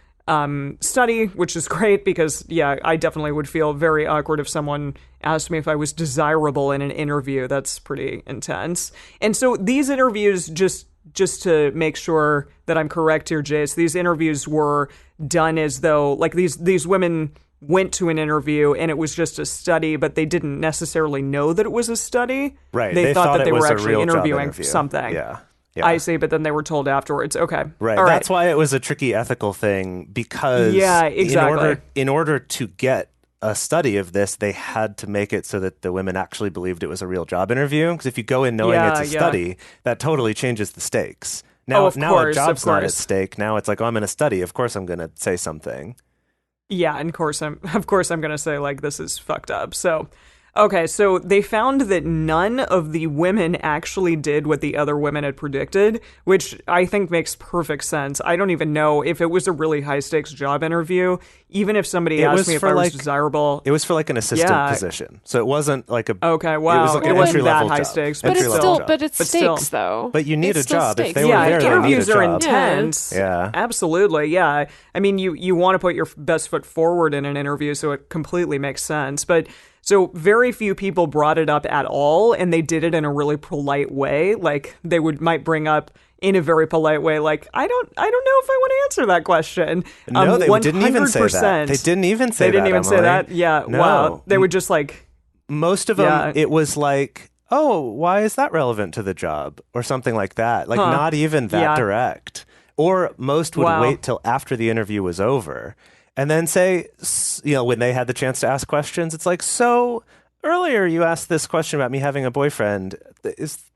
study, which is great because, I definitely would feel very awkward if someone asked me if I was desirable in an interview. That's pretty intense. And so these interviews, just to make sure that I'm correct here, Jace, these interviews were done as though, like, these women went to an interview and it was just a study, but they didn't necessarily know that it was a study. Right. They thought that they were actually interviewing something. Yeah. I see, but then they were told afterwards. Okay. Right. All That's why it was a tricky ethical thing, because exactly. in order to get a study of this, they had to make it so that the women actually believed it was a real job interview. Because if you go in knowing it's a study, that totally changes the stakes. Now, a job's not at stake. Now it's like, I'm in a study. Of course I'm going to say something. Yeah, and of course I'm going to say, like, this is fucked up. So... Okay, so they found that none of the women actually did what the other women had predicted, which I think makes perfect sense. I don't even know if it was a really high-stakes job interview, even if somebody asked me if I was desirable. It was for like an assistant position, so it wasn't like a... Okay, wow. It was like it an wasn't entry-level that high job. stakes. But it's stakes, though. But you need a job. Stakes. If they were there, they need a interviews job. are intense. Yeah. Absolutely, yeah. I mean, you want to put your best foot forward in an interview, so it completely makes sense. But... So very few people brought it up at all, and they did it in a really polite way. Like, they might bring up in a very polite way, like, I don't know if I want to answer that question. No, they didn't even say that. They didn't even say that, They didn't even say that? Yeah, no. Wow. They would just, like... Most of them, it was like, oh, why is that relevant to the job? Or something like that. Like, not even that direct. Or most would wait till after the interview was over. And then say, when they had the chance to ask questions, it's like, so earlier you asked this question about me having a boyfriend.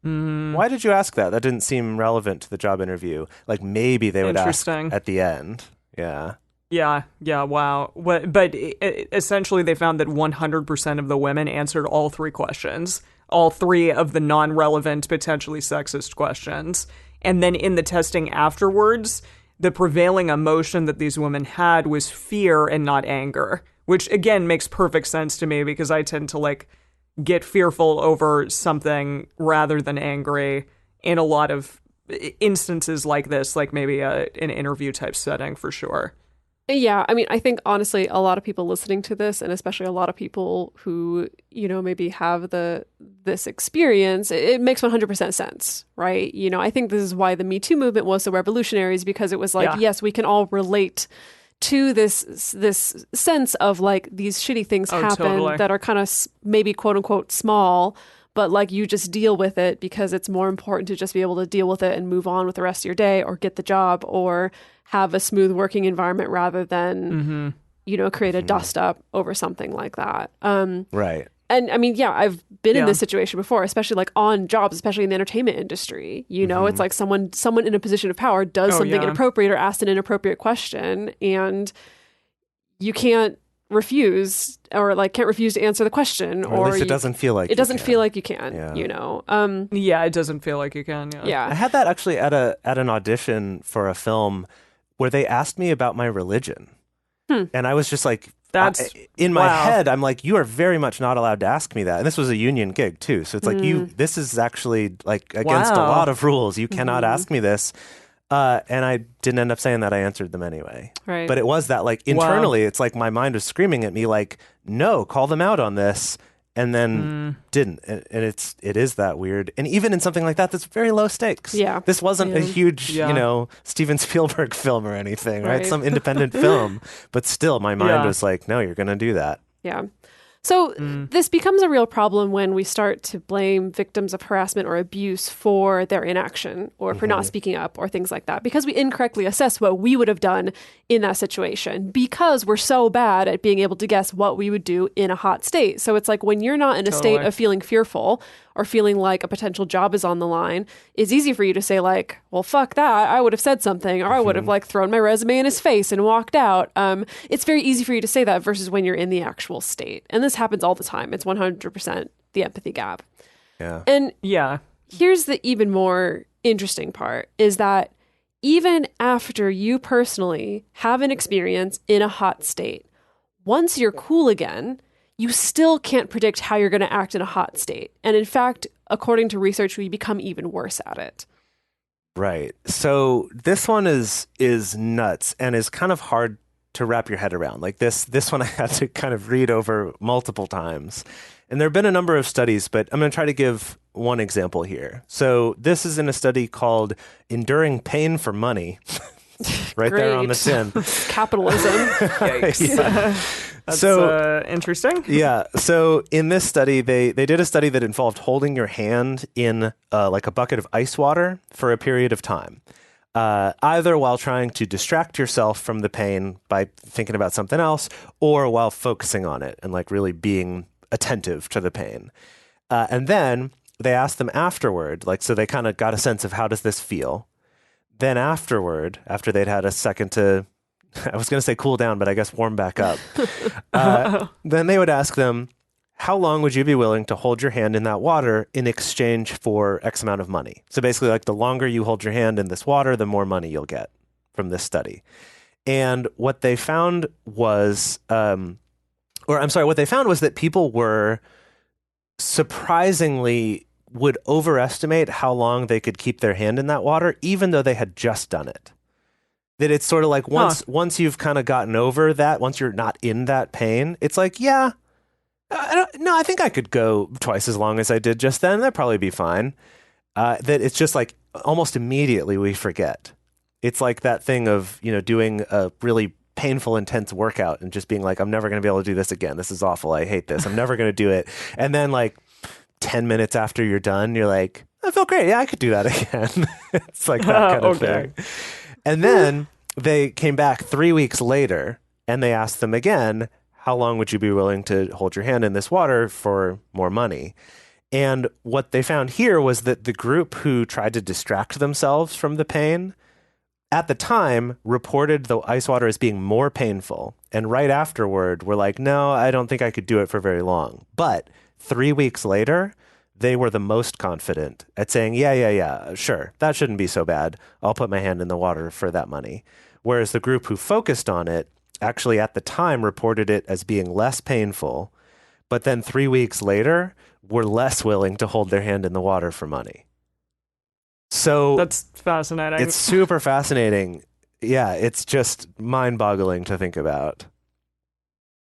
Why did you ask that? That didn't seem relevant to the job interview. Like, maybe they would ask at the end. Yeah. Yeah, wow. But essentially they found that 100% of the women answered all three questions, all three of the non-relevant, potentially sexist questions. And then in the testing afterwards... the prevailing emotion that these women had was fear and not anger, which again makes perfect sense to me because I tend to like get fearful over something rather than angry in a lot of instances like this, like maybe an interview type setting for sure. Yeah, I mean, I think honestly, a lot of people listening to this, and especially a lot of people who, you know, maybe have this experience, it makes 100% sense, right? You know, I think this is why the Me Too movement was so revolutionary, is because it was like, yes, we can all relate to this sense of like these shitty things happen that are kind of maybe quote unquote small, but like you just deal with it because it's more important to just be able to deal with it and move on with the rest of your day or get the job or have a smooth working environment rather than, you know, create a dust up over something like that. Right. And I mean, yeah, I've been in this situation before, especially like on jobs, especially in the entertainment industry. You know, it's like someone in a position of power does something inappropriate or asks an inappropriate question, and you can't refuse or like can't refuse to answer the question, or at least it doesn't feel like you can. You know, it doesn't feel like you can. Yeah, I had that actually at an audition for a film where they asked me about my religion, and I was just like, in my head, I'm like, you are very much not allowed to ask me that. And this was a union gig too. So it's like, this is actually like against a lot of rules. You cannot ask me this. And I didn't end up saying that. I answered them anyway. Right. But it was that like internally, it's like my mind was screaming at me like, no, call them out on this. And then didn't. And it is that weird. And even in something like that, that's very low stakes. Yeah. This wasn't a huge, you know, Steven Spielberg film or anything, right? Some independent film. But still, my mind was like, no, you're going to do that. Yeah. So this becomes a real problem when we start to blame victims of harassment or abuse for their inaction or for not speaking up or things like that, because we incorrectly assess what we would have done in that situation because we're so bad at being able to guess what we would do in a hot state. So it's like when you're not in a state of feeling fearful or feeling like a potential job is on the line, it's easy for you to say like, well, fuck that. I would have said something, or I would have like thrown my resume in his face and walked out. It's very easy for you to say that versus when you're in the actual state. And this happens all the time. It's 100% the empathy gap. Yeah. And here's the even more interesting part is that even after you personally have an experience in a hot state, once you're cool again, you still can't predict how you're going to act in a hot state. And in fact, according to research, we become even worse at it. Right. So this one is nuts and is kind of hard to wrap your head around. Like this one I had to kind of read over multiple times. And there have been a number of studies, but I'm going to try to give one example here. So this is in a study called Enduring Pain for Money. Right there on the tin. Capitalism. Yikes. That's interesting. Yeah. So in this study, they did a study that involved holding your hand in like a bucket of ice water for a period of time, either while trying to distract yourself from the pain by thinking about something else, or while focusing on it and like really being attentive to the pain. And then they asked them afterward, like, so they kind of got a sense of how does this feel? Then afterward, after they'd had a second to, I was going to say cool down, but I guess warm back up. Then they would ask them, how long would you be willing to hold your hand in that water in exchange for X amount of money? So basically, like the longer you hold your hand in this water, the more money you'll get from this study. And what they found was, what they found was that people were surprisingly would overestimate how long they could keep their hand in that water, even though they had just done it. That it's sort of like once you've kind of gotten over that, once you're not in that pain, it's like, I think I could go twice as long as I did just then. That'd probably be fine. That it's just like almost immediately we forget. It's like that thing of, you know, doing a really painful, intense workout and just being like, I'm never going to be able to do this again. This is awful. I hate this. I'm never going to do it. And then like 10 minutes after you're done, you're like, I feel great. Yeah, I could do that again. It's like that kind of thing. And then they came back 3 weeks later and they asked them again, how long would you be willing to hold your hand in this water for more money? And what they found here was that the group who tried to distract themselves from the pain at the time reported the ice water as being more painful. And right afterward were like, no, I don't think I could do it for very long. But 3 weeks later, they were the most confident at saying, yeah, sure, that shouldn't be so bad. I'll put my hand in the water for that money. Whereas the group who focused on it actually at the time reported it as being less painful, but then 3 weeks later were less willing to hold their hand in the water for money. So that's fascinating. It's super fascinating. Yeah, it's just mind-boggling to think about.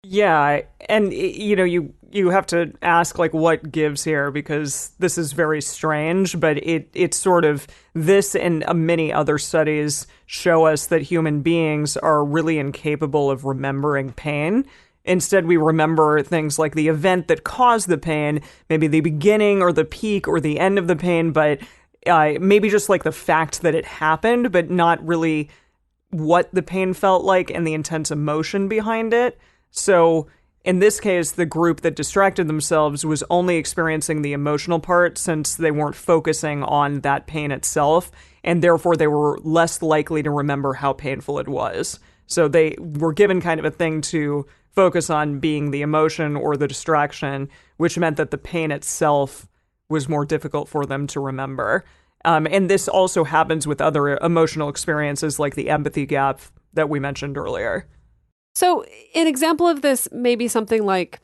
Yeah, and you have to ask like what gives here, because this is very strange, but it's sort of this and many other studies show us that human beings are really incapable of remembering pain. Instead, we remember things like the event that caused the pain, maybe the beginning or the peak or the end of the pain, but maybe just like the fact that it happened, but not really what the pain felt like and the intense emotion behind it. So in this case, the group that distracted themselves was only experiencing the emotional part, since they weren't focusing on that pain itself, and therefore they were less likely to remember how painful it was. So they were given kind of a thing to focus on, being the emotion or the distraction, which meant that the pain itself was more difficult for them to remember. And this also happens with other emotional experiences like the empathy gap that we mentioned earlier. So an example of this may be something like,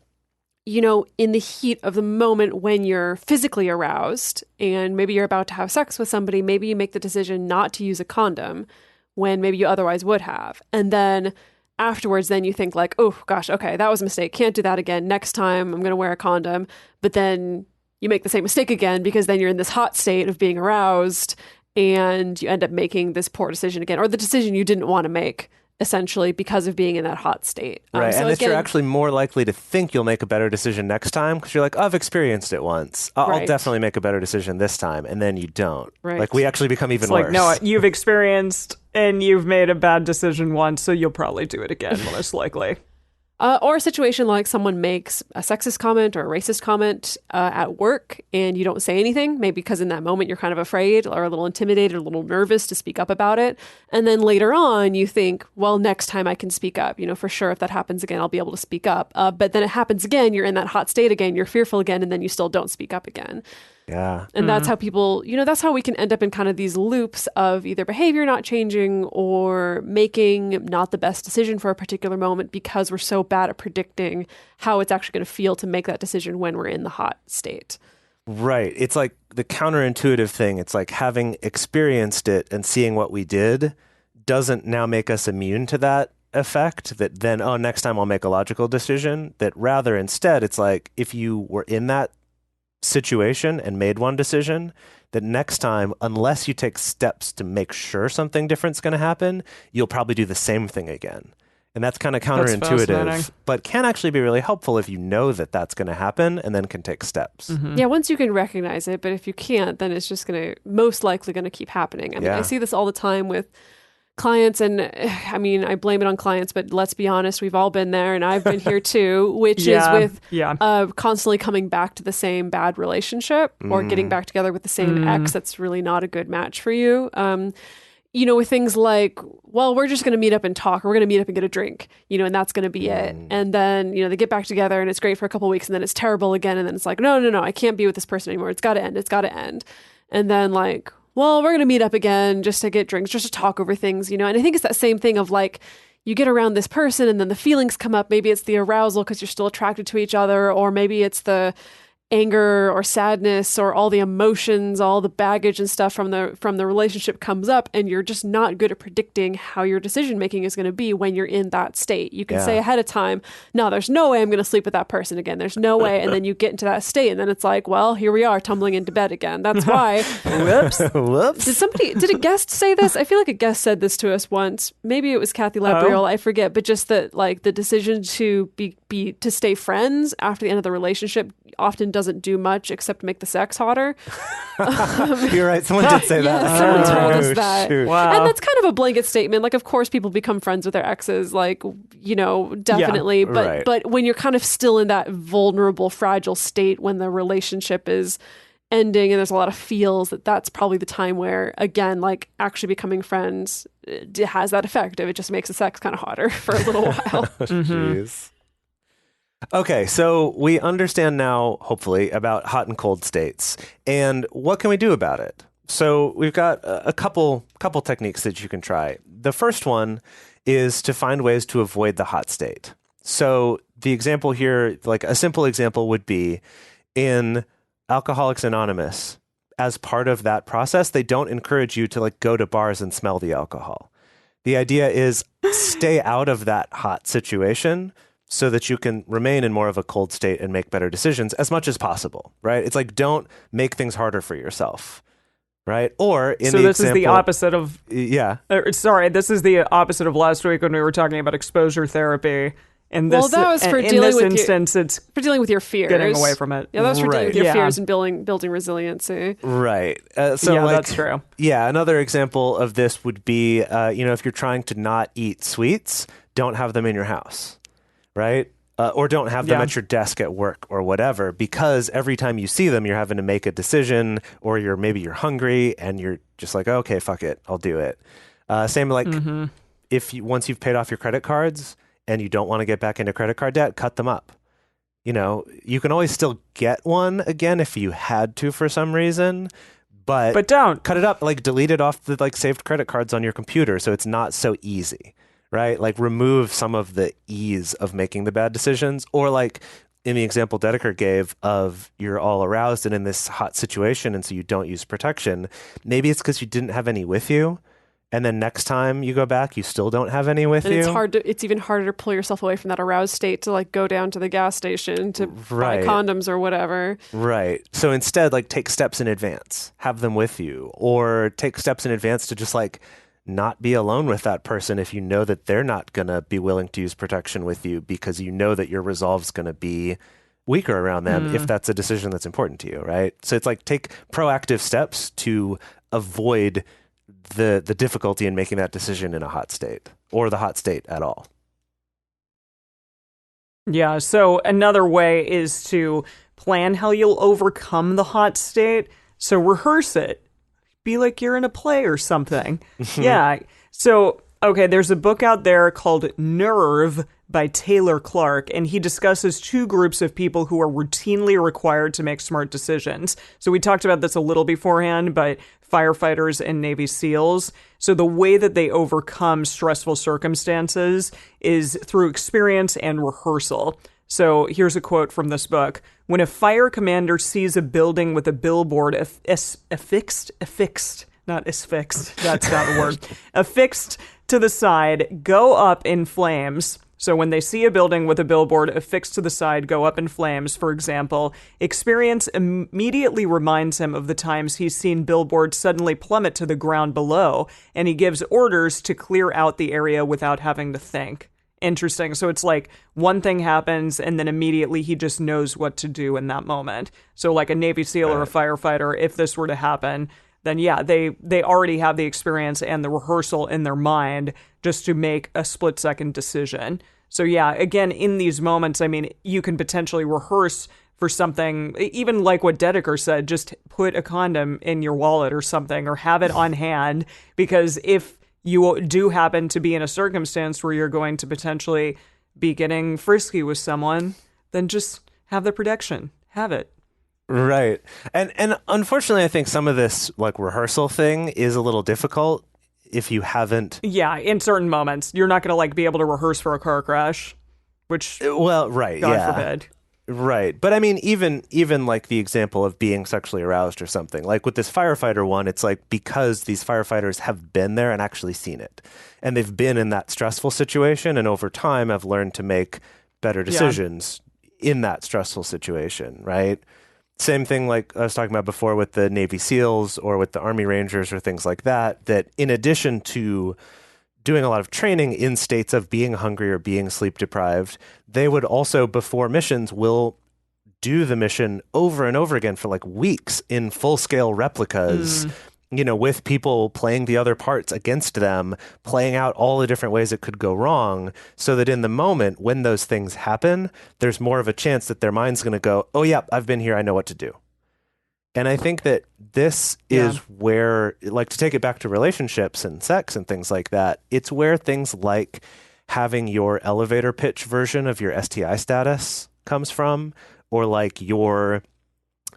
in the heat of the moment when you're physically aroused and maybe you're about to have sex with somebody, maybe you make the decision not to use a condom when maybe you otherwise would have. And then afterwards, then you think like, oh gosh, okay, that was a mistake. Can't do that again. Next time I'm going to wear a condom. But then you make the same mistake again, because then you're in this hot state of being aroused and you end up making this poor decision again, or the decision you didn't want to make, essentially, because of being in that hot state. Right, so and you're actually more likely to think you'll make a better decision next time, because you're like, oh, I've experienced it once. I'll definitely make a better decision this time, and then you don't. Right. Like, we actually become even worse. Like, no, you've experienced and you've made a bad decision once, so you'll probably do it again, most likely. Or a situation like someone makes a sexist comment or a racist comment at work and you don't say anything, maybe because in that moment you're kind of afraid or a little intimidated, a little nervous to speak up about it. And then later on you think, well, next time I can speak up. For sure, if that happens again, I'll be able to speak up. But then it happens again, you're in that hot state again, you're fearful again, and then you still don't speak up again. Yeah. And that's how people, that's how we can end up in kind of these loops of either behavior not changing or making not the best decision for a particular moment, because we're so bad at predicting how it's actually going to feel to make that decision when we're in the hot state. Right. It's like the counterintuitive thing. It's like having experienced it and seeing what we did doesn't now make us immune to that effect, that then, oh, next time I'll make a logical decision. That rather, instead, it's like if you were in that situation and made one decision, that next time, unless you take steps to make sure something different's going to happen, you'll probably do the same thing again. And that's kind of counterintuitive, but can actually be really helpful if you know that that's going to happen and then can take steps. Mm-hmm. Yeah, once you can recognize it, but if you can't, then it's just most likely going to keep happening. I mean, I see this all the time with clients, and I mean, I blame it on clients, but let's be honest, we've all been there, and I've been here too, which is with constantly coming back to the same bad relationship or getting back together with the same ex that's really not a good match for you. With things like, well, we're just going to meet up and talk, or we're going to meet up and get a drink, and that's going to be it. And then, they get back together and it's great for a couple of weeks, and then it's terrible again. And then it's like, no, I can't be with this person anymore. It's got to end. It's got to end. And then like, well, we're going to meet up again just to get drinks, just to talk over things, And I think it's that same thing of like, you get around this person and then the feelings come up. Maybe it's the arousal because you're still attracted to each other, or maybe it's the anger or sadness or all the emotions, all the baggage and stuff from the relationship comes up, and you're just not good at predicting how your decision making is going to be when you're in that state. You can say ahead of time, no, there's no way I'm going to sleep with that person again. There's no way. And then you get into that state, and then it's like, well, here we are tumbling into bed again. That's why. Whoops. Did a guest say this? I feel like a guest said this to us once. Maybe it was Kathy Labriel. I forget. But just that, like, the decision to to stay friends after the end of the relationship often doesn't do much except make the sex hotter. You're right. Someone did say that. Someone told us that. Shoot. Wow. And that's kind of a blanket statement. Like, of course, people become friends with their exes, like, definitely. Yeah, but when you're kind of still in that vulnerable, fragile state when the relationship is ending and there's a lot of feels, that's probably the time where, again, like, actually becoming friends has that effect of it just makes the sex kind of hotter for a little while. Jeez. Okay, so we understand now, hopefully, about hot and cold states. And what can we do about it? So we've got a couple techniques that you can try. The first one is to find ways to avoid the hot state. So the example here, like a simple example would be in Alcoholics Anonymous. As part of that process, they don't encourage you to like go to bars and smell the alcohol. The idea is stay out of that hot situation so that you can remain in more of a cold state and make better decisions as much as possible, right? It's like don't make things harder for yourself, right? Or in So the this is the example, opposite of yeah, this is the opposite of last week when we were talking about exposure therapy. And Well, that was for in dealing this with instance, it's for dealing with your fears. getting away from it. Yeah, that was for dealing with your Right. fears Yeah. and building resiliency. right. So yeah, like, that's true. yeah, another example of this would be, if you're trying to not eat sweets, don't have them in your house, right? Or don't have them Yeah. at your desk at work or whatever, because every time you see them, you're having to make a decision, or maybe you're hungry and you're just like, okay, fuck it, I'll do it. Same like once you've paid off your credit cards and you don't want to get back into credit card debt, cut them up. You can always still get one again if you had to for some reason, but don't. cut it up, like delete it off the like saved credit cards on your computer so it's not so easy, right? Like remove some of the ease of making the bad decisions, or like in the example Dedeker gave of you're all aroused and in this hot situation and so you don't use protection. Maybe it's because you didn't have any with you. And then next time you go back, you still don't have any with And you. it's even harder to pull yourself away from that aroused state to like go down to the gas station to Right. buy condoms or whatever. Right. So instead, like take steps in advance, have them with you, or take steps in advance to just like not be alone with that person if you know that they're not going to be willing to use protection with you because you know that your resolve's going to be weaker around them if that's a decision that's important to you, right? So it's like take proactive steps to avoid the difficulty in making that decision in a hot state or the hot state at all. Yeah, so another way is to plan how you'll overcome the hot state. So rehearse it. Be like you're in a play or something. Yeah. So, okay, there's a book out there called Nerve by Taylor Clark, and he discusses two groups of people who are routinely required to make smart decisions. So we talked about this a little beforehand, but firefighters and Navy SEALs. So the way that they overcome stressful circumstances is through experience and rehearsal. So here's a quote from this book. When a fire commander sees a building with a billboard affixed, not asphyxed, that's not a word, affixed to the side, go up in flames. So when they see a building with a billboard affixed to the side go up in flames, for example, experience immediately reminds him of the times he's seen billboards suddenly plummet to the ground below, and he gives orders to clear out the area without having to think. Interesting. So it's like one thing happens and then immediately he just knows what to do in that moment. So like a Navy SEAL or a firefighter, if this were to happen, then yeah, they already have the experience and the rehearsal in their mind just to make a split-second decision. So yeah, again, in these moments, I mean, you can potentially rehearse for something, even like what Dedeker said, just put a condom in your wallet or something, or have it on hand, because if you do happen to be in a circumstance where you're going to potentially be getting frisky with someone, then just have the protection. Have it. Right. And unfortunately, I think some of this like rehearsal thing is a little difficult if you haven't. Yeah, in certain moments. You're not going to like be able to rehearse for a car crash, which Well, right. God yeah. forbid. Right. But I mean, even like the example of being sexually aroused or something, like with this firefighter one, it's like because these firefighters have been there and actually seen it, and they've been in that stressful situation, and over time have learned to make better decisions in that stressful situation, right? Same thing like I was talking about before with the Navy SEALs or with the Army Rangers or things like that, that in addition to doing a lot of training in states of being hungry or being sleep deprived, they would also, before missions, will do the mission over and over again for like weeks in full-scale replicas, with people playing the other parts against them, playing out all the different ways it could go wrong, so that in the moment when those things happen, there's more of a chance that their mind's going to go, oh, yeah, I've been here, I know what to do. And I think that this is where, like, to take it back to relationships and sex and things like that, it's where things like having your elevator pitch version of your STI status comes from, or like you're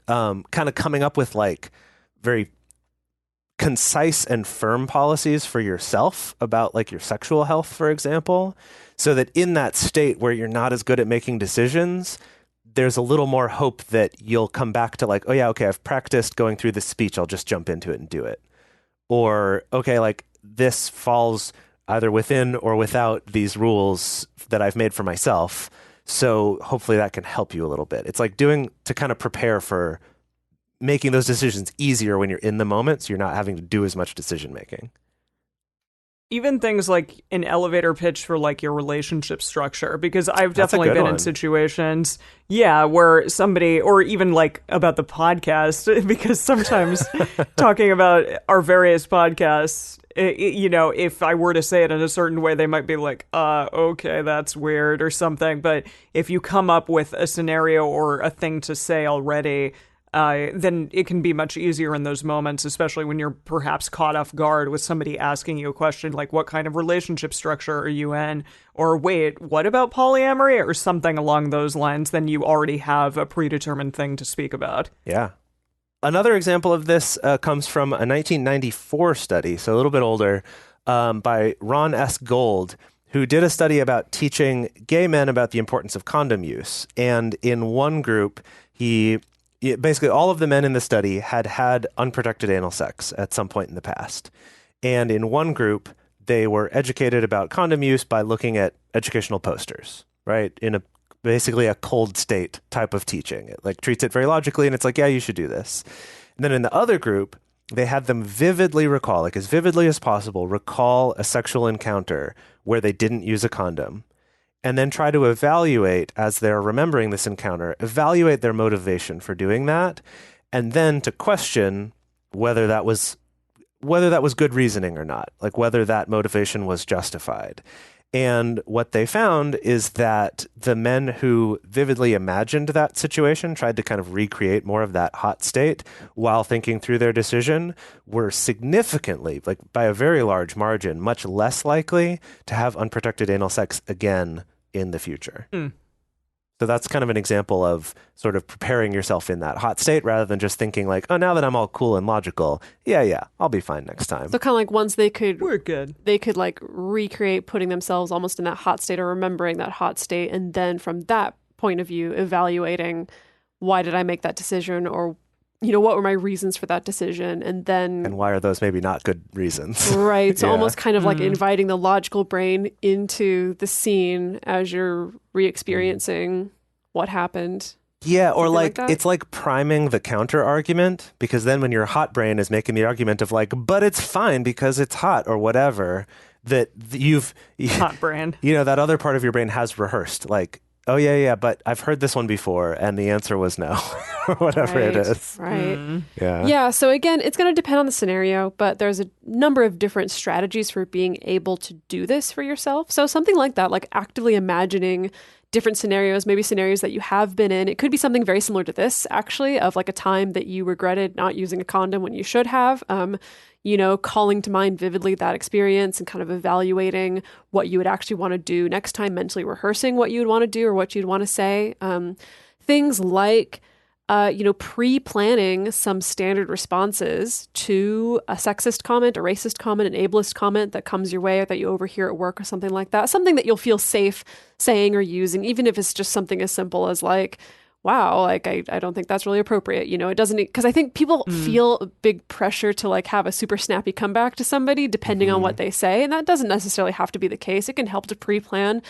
kind of coming up with like very concise and firm policies for yourself about like your sexual health, for example, so that in that state where you're not as good at making decisions, there's a little more hope that you'll come back to like, oh yeah, okay, I've practiced going through this speech. I'll just jump into it and do it. Or, okay, like this falls either within or without these rules that I've made for myself. So hopefully that can help you a little bit. It's like doing to kind of prepare for making those decisions easier when you're in the moment, so you're not having to do as much decision making. Even things like an elevator pitch for like your relationship structure, because I've definitely been in situations, where somebody, or even like about the podcast, because sometimes talking about our various podcasts, if I were to say it in a certain way, they might be like, okay, that's weird or something. But if you come up with a scenario or a thing to say already, then it can be much easier in those moments, especially when you're perhaps caught off guard with somebody asking you a question like, what kind of relationship structure are you in? Or wait, what about polyamory? Or something along those lines. Then you already have a predetermined thing to speak about. Yeah. Another example of this comes from a 1994 study, so a little bit older, by Ron S. Gold, who did a study about teaching gay men about the importance of condom use. And in one group, basically all of the men in the study had had unprotected anal sex at some point in the past. And in one group, they were educated about condom use by looking at educational posters, right? In basically a cold state type of teaching. It like treats it very logically, and it's like, yeah, you should do this. And then in the other group, they had them vividly recall, like as vividly as possible, recall a sexual encounter where they didn't use a condom. And then try to evaluate, as they're remembering this encounter, evaluate their motivation for doing that, and then to question whether that was good reasoning or not, like whether that motivation was justified. And what they found is that the men who vividly imagined that situation, tried to kind of recreate more of that hot state while thinking through their decision, were significantly, like by a very large margin, much less likely to have unprotected anal sex again in the future. So that's kind of an example of sort of preparing yourself in that hot state rather than just thinking like, oh, now that I'm all cool and logical, I'll be fine next time. So kind of like once we're good. They could like recreate putting themselves almost in that hot state or remembering that hot state. And then from that point of view, evaluating why did I make that decision, or what were my reasons for that decision? And why are those maybe not good reasons? Right. So almost kind of like inviting the logical brain into the scene as you're re-experiencing what happened. Yeah, or like it's like priming the counter argument, because then when your hot brain is making the argument of like, but it's fine because it's hot or whatever, that you've hot brain. That other part of your brain has rehearsed like, oh, yeah, but I've heard this one before, and the answer was no, or whatever it is. Right. Yeah. Yeah, so again, it's going to depend on the scenario, but there's a number of different strategies for being able to do this for yourself. So something like that, like actively imagining different scenarios, maybe scenarios that you have been in. It could be something very similar to this, actually, of like a time that you regretted not using a condom when you should have. Calling to mind vividly that experience and kind of evaluating what you would actually want to do next time, mentally rehearsing what you would want to do or what you'd want to say. Things like, pre-planning some standard responses to a sexist comment, a racist comment, an ableist comment that comes your way or that you overhear at work or something like that. Something that you'll feel safe saying or using, even if it's just something as simple as like, wow, like I don't think that's really appropriate. It doesn't, because I think people feel a big pressure to like have a super snappy comeback to somebody depending on what they say. And that doesn't necessarily have to be the case. It can help to pre-plan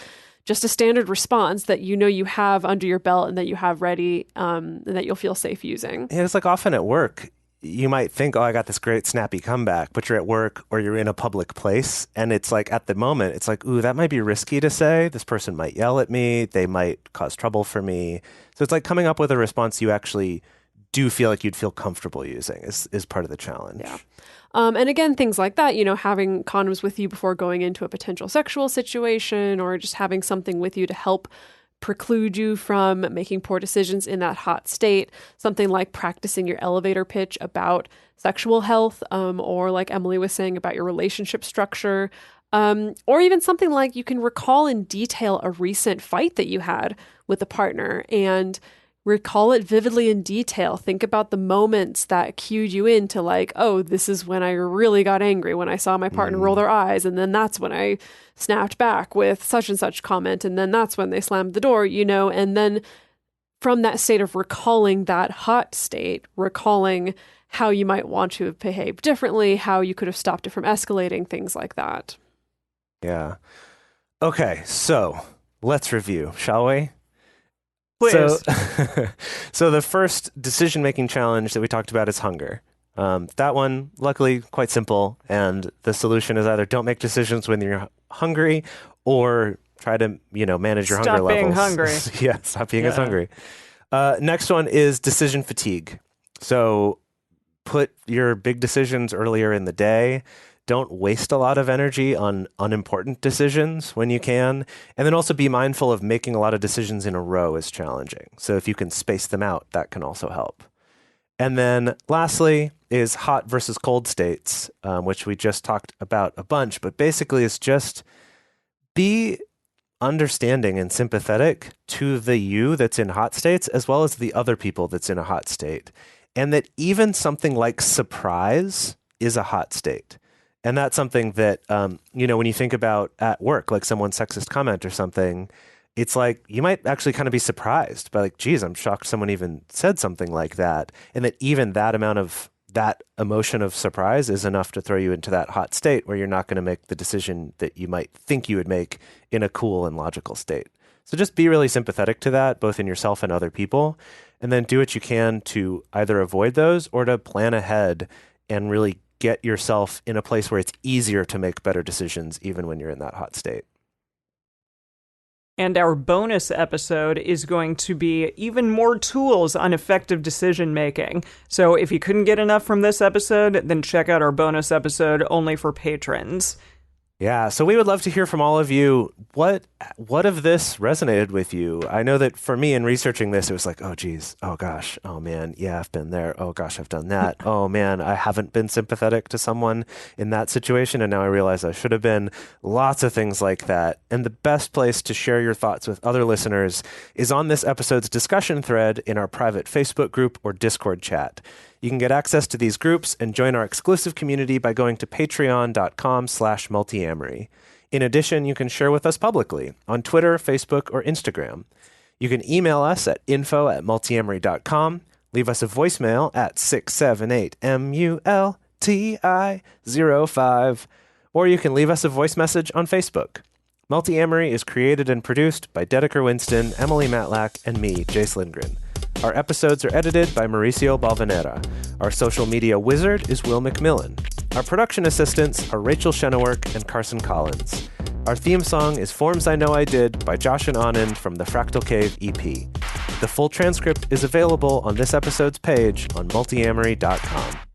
just a standard response that you have under your belt and that you have ready and that you'll feel safe using. Yeah, it's like often at work, you might think, oh, I got this great snappy comeback, but you're at work or you're in a public place. And it's like at the moment, it's like, ooh, that might be risky to say. This person might yell at me. They might cause trouble for me. So it's like coming up with a response you actually do feel like you'd feel comfortable using is part of the challenge. Yeah. And again, things like that, having condoms with you before going into a potential sexual situation, or just having something with you to help preclude you from making poor decisions in that hot state. Something like practicing your elevator pitch about sexual health, or like Emily was saying about your relationship structure. Or even something like you can recall in detail a recent fight that you had with a partner and recall it vividly in detail. Think about the moments that cued you into like, oh, this is when I really got angry when I saw my partner roll their eyes. And then that's when I snapped back with such and such comment. And then that's when they slammed the door, and then from that state of recalling that hot state, recalling how you might want to have behaved differently, how you could have stopped it from escalating, things like that. Yeah. Okay, so let's review, shall we? Please. So the first decision-making challenge that we talked about is hunger. That one, luckily, quite simple. And the solution is either don't make decisions when you're hungry or try to, manage your hunger levels. Stop being hungry. Yeah, stop being as hungry. Next one is decision fatigue. So put your big decisions earlier in the day. Don't waste a lot of energy on unimportant decisions when you can. And then also be mindful of making a lot of decisions in a row is challenging. So if you can space them out, that can also help. And then lastly is hot versus cold states, which we just talked about a bunch, but basically it's just be understanding and sympathetic to the you that's in hot states as well as the other people that's in a hot state. And that even something like surprise is a hot state. And that's something that, when you think about at work, like someone's sexist comment or something, it's like you might actually kind of be surprised by like, geez, I'm shocked someone even said something like that. And that even that amount of that emotion of surprise is enough to throw you into that hot state where you're not going to make the decision that you might think you would make in a cool and logical state. So just be really sympathetic to that, both in yourself and other people, and then do what you can to either avoid those or to plan ahead and really get yourself in a place where it's easier to make better decisions even when you're in that hot state. And our bonus episode is going to be even more tools on effective decision making. So if you couldn't get enough from this episode, then check out our bonus episode only for patrons. Yeah, so we would love to hear from all of you. What of this resonated with you? I know that for me in researching this, it was like, oh, geez, oh, gosh, oh, man, yeah, I've been there. Oh, gosh, I've done that. Oh, man, I haven't been sympathetic to someone in that situation, and now I realize I should have been. Lots of things like that. And the best place to share your thoughts with other listeners is on this episode's discussion thread in our private Facebook group or Discord chat. You can get access to these groups and join our exclusive community by going to patreon.com/multiamory. In addition, you can share with us publicly on Twitter, Facebook, or Instagram. You can email us at info@multiamory.com, leave us a voicemail at 678-MULTI-05, or you can leave us a voice message on Facebook. Multiamory is created and produced by Dedeker Winston, Emily Matlack, and me, Jace Lindgren. Our episodes are edited by Mauricio Balvanera. Our social media wizard is Will McMillan. Our production assistants are Rachel Shennework and Carson Collins. Our theme song is Forms I Know I Did by Josh and Anand from the Fractal Cave EP. The full transcript is available on this episode's page on multiamory.com.